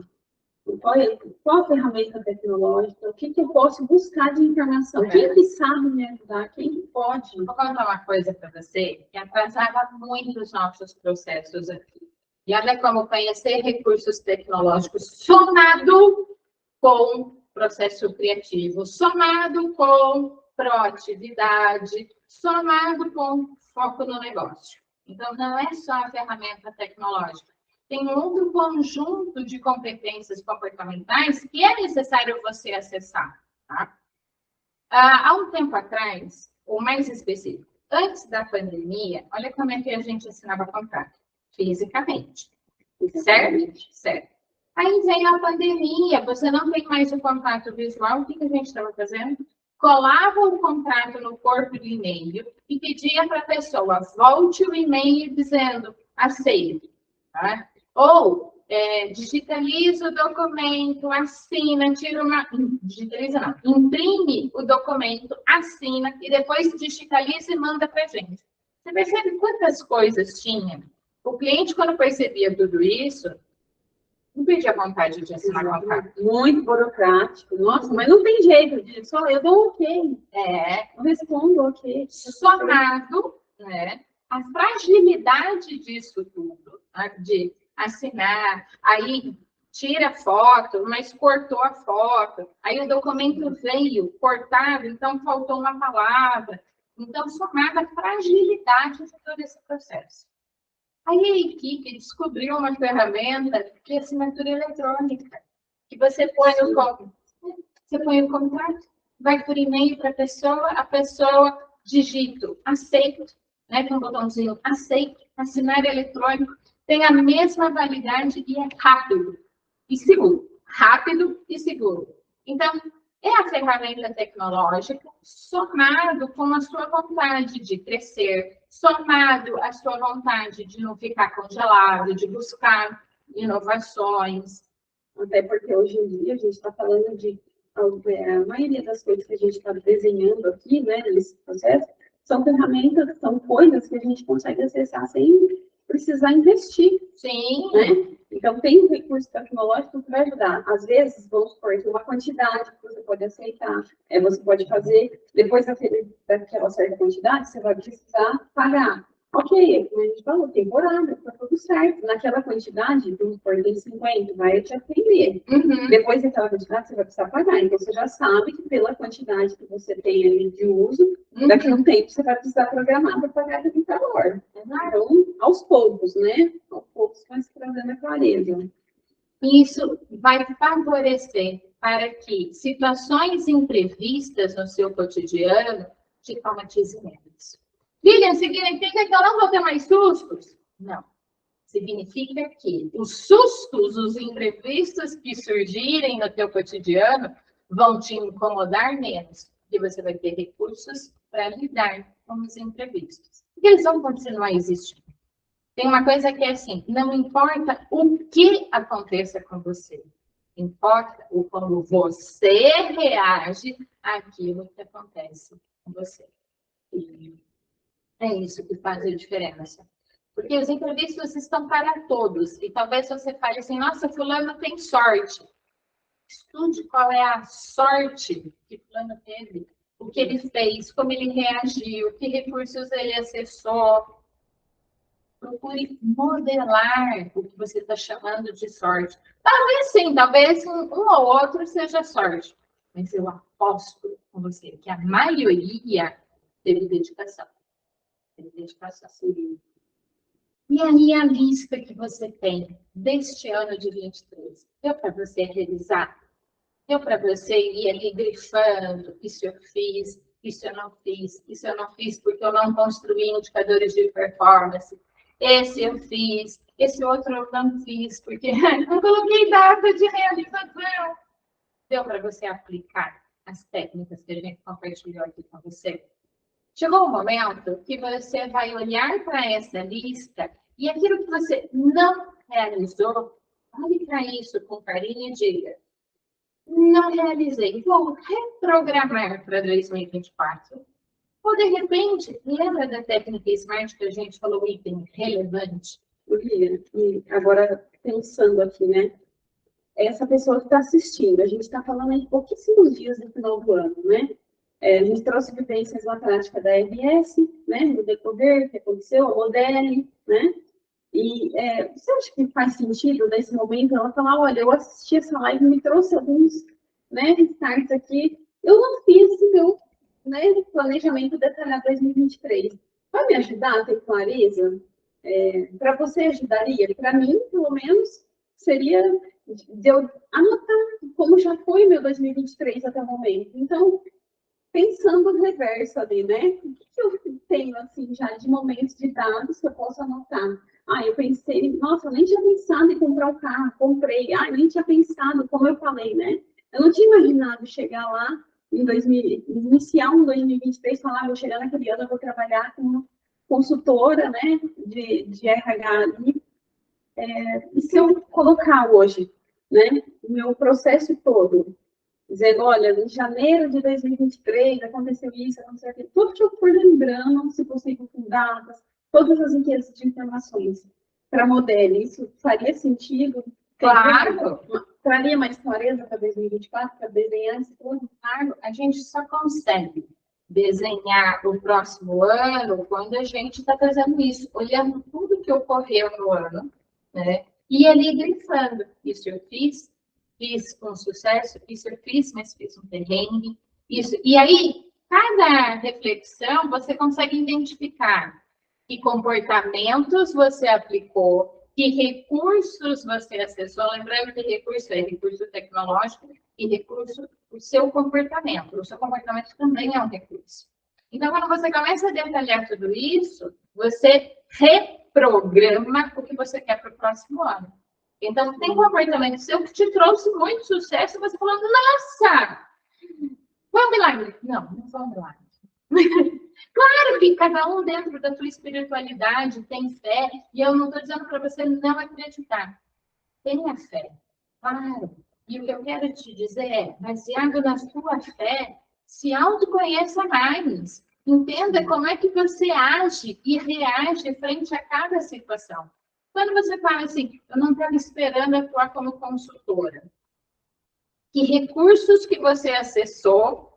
Qual a ferramenta tecnológica? O que eu posso buscar de informação? Quem que sabe me ajudar? Quem que pode? Vou contar uma coisa para você que atrasava muito os nossos processos aqui. E olha como conhecer recursos tecnológicos somado com processo criativo, somado com proatividade, somado com foco no negócio. Então, não é só a ferramenta tecnológica. Tem um outro conjunto de competências comportamentais que é necessário você acessar. Tá? Há um tempo atrás, ou mais específico, antes da pandemia, olha como é que a gente ensinava contato. Fisicamente. Certo? Certo. Aí veio a pandemia, você não tem mais o contato visual, o que a gente estava fazendo? Colava o contrato no corpo do e-mail e pedia para a pessoa, volte o e-mail dizendo, aceito. Tá? Ou digitaliza o documento, assina, tira uma... Digitaliza não, imprime o documento, assina e depois digitaliza e manda para a gente. Você percebe quantas coisas tinha? O cliente, quando percebia tudo isso, não perdia vontade de assinar contrato. Muito burocrático. Nossa, mas não tem jeito disso. Só eu dou ok. Eu respondo ok. Somado, né, a fragilidade disso tudo, de assinar, aí tira foto, mas cortou a foto, aí o documento veio cortado, então faltou uma palavra. Então, somado a fragilidade de todo esse processo. Aí a equipe descobriu uma ferramenta de assinatura eletrônica, que você põe o contrato, vai por e-mail para a pessoa digita, aceito, né, com um botãozinho, aceito, assinar eletrônico, tem a mesma validade e é rápido e seguro. Rápido e seguro. Então, é a ferramenta tecnológica somado com a sua vontade de crescer, somado à sua vontade de não ficar congelado, de buscar inovações. Até porque hoje em dia a gente está falando de a maioria das coisas que a gente está desenhando aqui, né, nesse processo, são ferramentas, são coisas que a gente consegue acessar sem precisar investir. Sim. Né? Então, tem um recurso tecnológico que vai ajudar. Às vezes, vamos supor, tem uma quantidade que você pode aceitar, você pode fazer, depois daquela certa quantidade, você vai precisar pagar. Ok, como a gente falou, temporada, está tudo certo. Naquela quantidade, vamos supor, tem 50, vai te atender. Uhum. Depois daquela quantidade, você vai precisar pagar. Então, você já sabe que pela quantidade que você tem ali de uso, daqui a um tempo você vai precisar programar para pagar aquele valor. Então, aos poucos, né? Aos poucos vai se trazendo a clareza. Isso vai favorecer para que situações imprevistas no seu cotidiano te traumatizem menos. Lilian, significa que eu não vou ter mais sustos? Não. Significa que os sustos, os imprevistos que surgirem no teu cotidiano vão te incomodar menos, porque você vai ter recursos para lidar com os imprevistos. Porque eles vão continuar existindo. Tem uma coisa que é assim, não importa o que aconteça com você, importa o como você reage àquilo que acontece com você. E é isso que faz a diferença. Porque os imprevistos estão para todos. E talvez você fale assim, nossa, fulano tem sorte. Estude qual é a sorte que fulano teve, o que ele fez, como ele reagiu, que recursos ele acessou. Procure modelar o que você está chamando de sorte. Talvez sim, talvez um ou outro seja sorte. Mas eu aposto com você que a maioria teve dedicação. Teve dedicação. E aí a lista que você tem deste ano de 23, deu para você revisar? Deu para você ir ali grifando, isso eu fiz, isso eu não fiz, isso eu não fiz porque eu não construí indicadores de performance. Esse eu fiz, esse outro eu não fiz, porque não coloquei data de realização. Deu para você aplicar as técnicas que a gente compartilhou aqui com você? Chegou um momento que você vai olhar para essa lista e aquilo que você não realizou, olhe para isso com carinho e diga, não realizei, vou reprogramar para 2024. Ou, de repente, lembra da técnica SMART que a gente falou, item relevante? E agora, pensando aqui, né? Essa pessoa que está assistindo, a gente está falando em pouquíssimos dias do final do ano, né? A gente trouxe vivências na prática da RS, né? No decorrer, que aconteceu, a Modele, né? E você acha que faz sentido, nesse momento, ela falar, olha, eu assisti essa live, me trouxe alguns, né, insights aqui, eu não fiz, então, né, planejamento detalhado 2023. Vai me ajudar a ter clareza? Para você ajudaria? Para mim, pelo menos, seria de eu anotar como já foi meu 2023 até o momento. Então, pensando no reverso ali, né? O que eu tenho, assim, já de momentos de dados que eu posso anotar? Eu pensei, nossa, eu nem tinha pensado em comprar o carro, comprei. Nem tinha pensado, como eu falei, né? Eu não tinha imaginado chegar lá em iniciar um 2023, falar, vou chegar naquele ano, eu vou trabalhar como consultora, né, de RH ali. E se eu colocar hoje, né, o meu processo todo, dizendo, olha, em janeiro de 2023 aconteceu isso, aconteceu aquilo, tudo que eu for lembrando, se possível com datas, todas as enquetes de informações para a Modelo, isso faria sentido? Claro! Traria mais clareza para 2024, para desenhar esse plano? Claro, a gente só consegue desenhar o próximo ano quando a gente está fazendo isso, olhando tudo que ocorreu no ano, né? E ali grifando, isso eu fiz com sucesso, isso eu fiz, mas fiz um perrengue, isso. E aí, cada reflexão, você consegue identificar que comportamentos você aplicou, que recursos você acessou. Lembrando que recurso é recurso tecnológico e recurso o seu comportamento. O seu comportamento também é um recurso. Então, quando você começa a detalhar tudo isso, você reprograma o que você quer para o próximo ano. Então, tem comportamento seu que te trouxe muito sucesso, você falando, nossa, foi um milagre. Não, não foi um milagre. Claro que cada um dentro da sua espiritualidade tem fé, e eu não estou dizendo para você não acreditar. Tenha fé, claro. E o que eu quero te dizer é, baseado na sua fé, se autoconheça mais. Entenda como é que você age e reage frente a cada situação. Quando você fala assim, eu não estava esperando atuar como consultora, que recursos que você acessou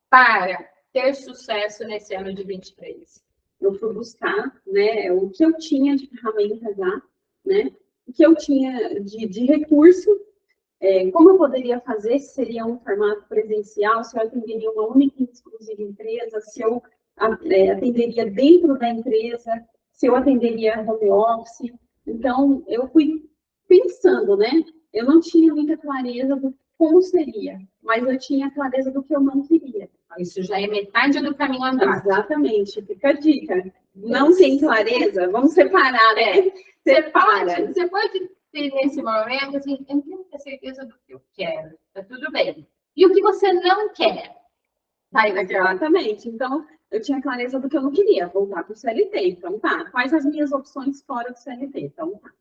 para ter sucesso nesse ano de 23? Eu fui buscar, né, o que eu tinha de ferramenta já, né, o que eu tinha de recurso, como eu poderia fazer, se seria um formato presencial, se eu atenderia uma única e exclusiva empresa, se eu atenderia dentro da empresa, se eu atenderia home office. Então, eu fui pensando, né, eu não tinha muita clareza do como seria, mas eu tinha clareza do que eu não queria. Isso já é metade do caminho andado. Exatamente, fica a dica. Não tem clareza? Vvamos separar, né? Separa. Você pode ter nesse momento, assim, eu tenho a certeza do que eu quero, tá tudo bem. E o que você não quer? Exatamente. Então, eu tinha clareza do que eu não queria, voltar para o CLT. Então, tá. Quais as minhas opções fora do CLT? Então, tá.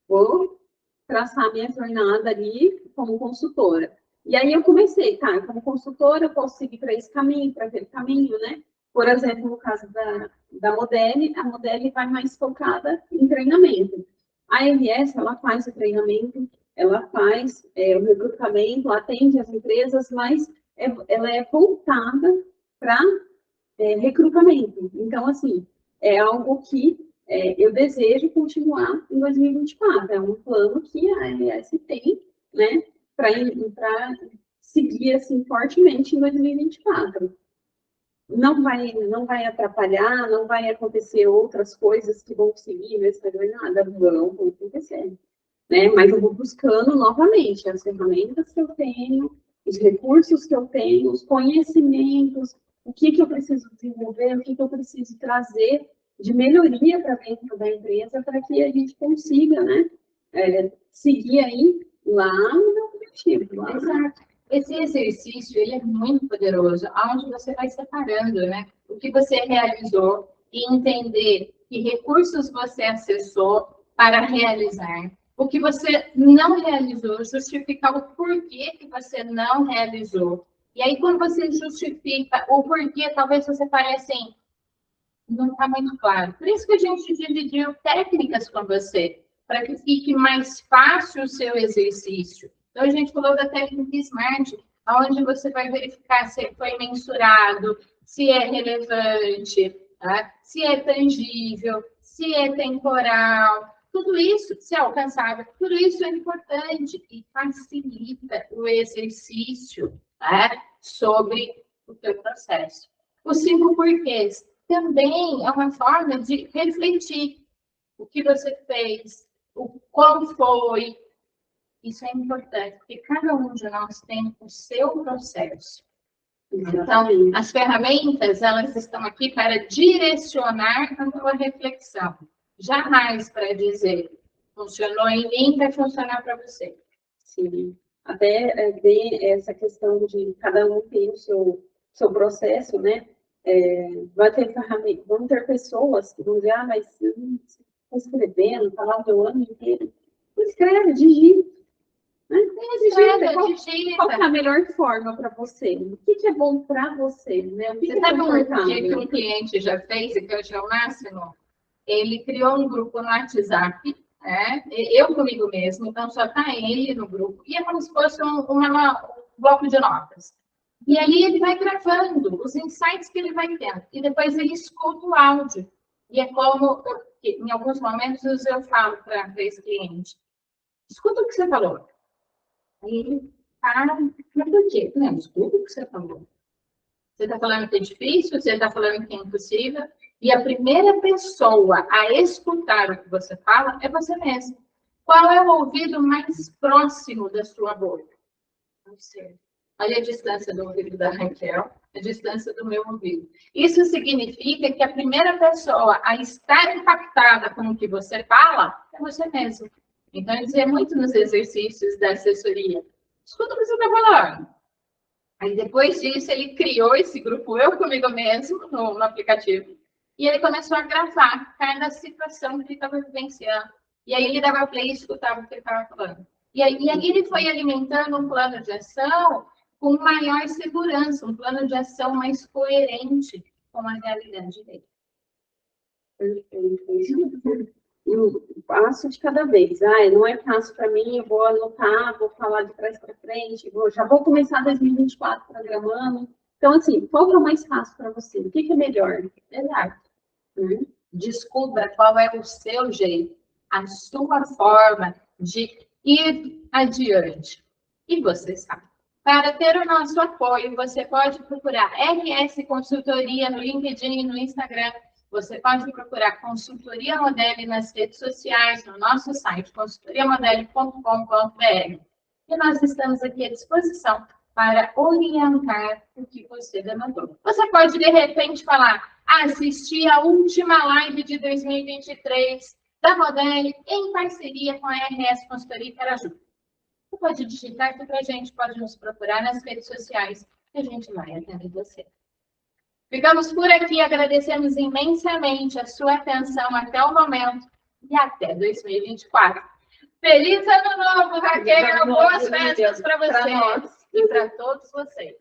Vou traçar minha jornada ali como consultora. E aí eu comecei, tá, como consultora, eu posso seguir para esse caminho, para aquele caminho, né? Por exemplo, no caso da Modelo, a Modelo vai mais focada em treinamento. A MS, ela faz o treinamento, ela faz o recrutamento, atende as empresas, mas ela é voltada para recrutamento. Então, assim, é algo que eu desejo continuar em 2024. É um plano que a ANS tem, né, para seguir assim fortemente em 2024. Não vai atrapalhar, não vai acontecer outras coisas que vão seguir nessa jornada, vão acontecer, né? Mas eu vou buscando novamente as ferramentas que eu tenho, os recursos que eu tenho, os conhecimentos, o que eu preciso desenvolver, o que eu preciso trazer de melhoria para dentro da empresa para que a gente consiga, né, seguir aí lá no meu objetivo. Lá. Exato. Esse exercício, ele é muito poderoso, onde você vai separando, né, o que você realizou e entender que recursos você acessou para realizar, o que você não realizou, justificar o porquê que você não realizou. E aí, quando você justifica o porquê, talvez você fale assim, não está muito claro. Por isso que a gente dividiu técnicas com você, para que fique mais fácil o seu exercício. Então, a gente falou da técnica SMART, onde você vai verificar se foi mensurado, se é relevante, tá? Se é tangível, se é temporal, tudo isso, se é alcançável, tudo isso é importante e facilita o exercício, tá? Sobre o teu processo. Os 5 porquês também é uma forma de refletir o que você fez, o como foi. Isso é importante, porque cada um de nós tem o seu processo. Então, as ferramentas, elas estão aqui para direcionar a tua reflexão. Jamais para dizer, funcionou em mim, vai funcionar para você. Sim, até ver essa questão de cada um ter o seu processo, né? Vai ter ferramentas, vão ter pessoas que vão dizer, mas está escrevendo, está lá o ano inteiro. Não escreve, digita. Né? Digita. Qual é a melhor forma para você? O que é bom para você? Né? Você sabe um dia que um cliente já fez, e que hoje é o máximo? Ele criou um grupo no WhatsApp, né? Eu comigo mesmo, então só está ele no grupo, e é como se fosse um bloco de notas. E aí ele vai gravando os insights que ele vai tendo, e depois ele escuta o áudio. E é como, em alguns momentos, eu falo para esse cliente, escuta o que você falou. Aí ele para, mas por quê? Não, escuta o que você falou. Você está falando que é difícil, você está falando que é impossível, e a primeira pessoa a escutar o que você fala é você mesmo. Qual é o ouvido mais próximo da sua boca? Não sei. Olha a distância do ouvido da Raquel, a distância do meu ouvido. Isso significa que a primeira pessoa a estar impactada com o que você fala é você mesmo. Então, eu dizia muito nos exercícios da assessoria. Escuta o que você está falando. Aí, depois disso, ele criou esse grupo Eu Comigo Mesmo, no aplicativo, e ele começou a gravar cada situação que ele estava vivenciando. E aí, ele dava play e escutava o que ele estava falando. E aí, ele foi alimentando um plano de ação com maior segurança, um plano de ação mais coerente com a realidade dele. Perfeito. E um passo de cada vez. Não é fácil para mim, eu vou anotar, vou falar de trás para frente, já vou começar 2024 programando. Então, assim, qual que é o mais fácil para você? O que é melhor? Exato. Descubra qual é o seu jeito, a sua forma de ir adiante. E você sabe. Para ter o nosso apoio, você pode procurar RS Consultoria no LinkedIn e no Instagram. Você pode procurar Consultoria Modeli nas redes sociais, no nosso site, consultoriamodeli.com.br. E nós estamos aqui à disposição para orientar o que você demandou. Você pode, de repente, falar, assistir a última live de 2023 da Modeli em parceria com a RS Consultoria Caraju. Você pode digitar aqui para a gente, pode nos procurar nas redes sociais, que a gente vai atender você. Ficamos por aqui, agradecemos imensamente a sua atenção até o momento e até 2024. Feliz Ano Novo, Raquel! Boas festas para você e para todos vocês.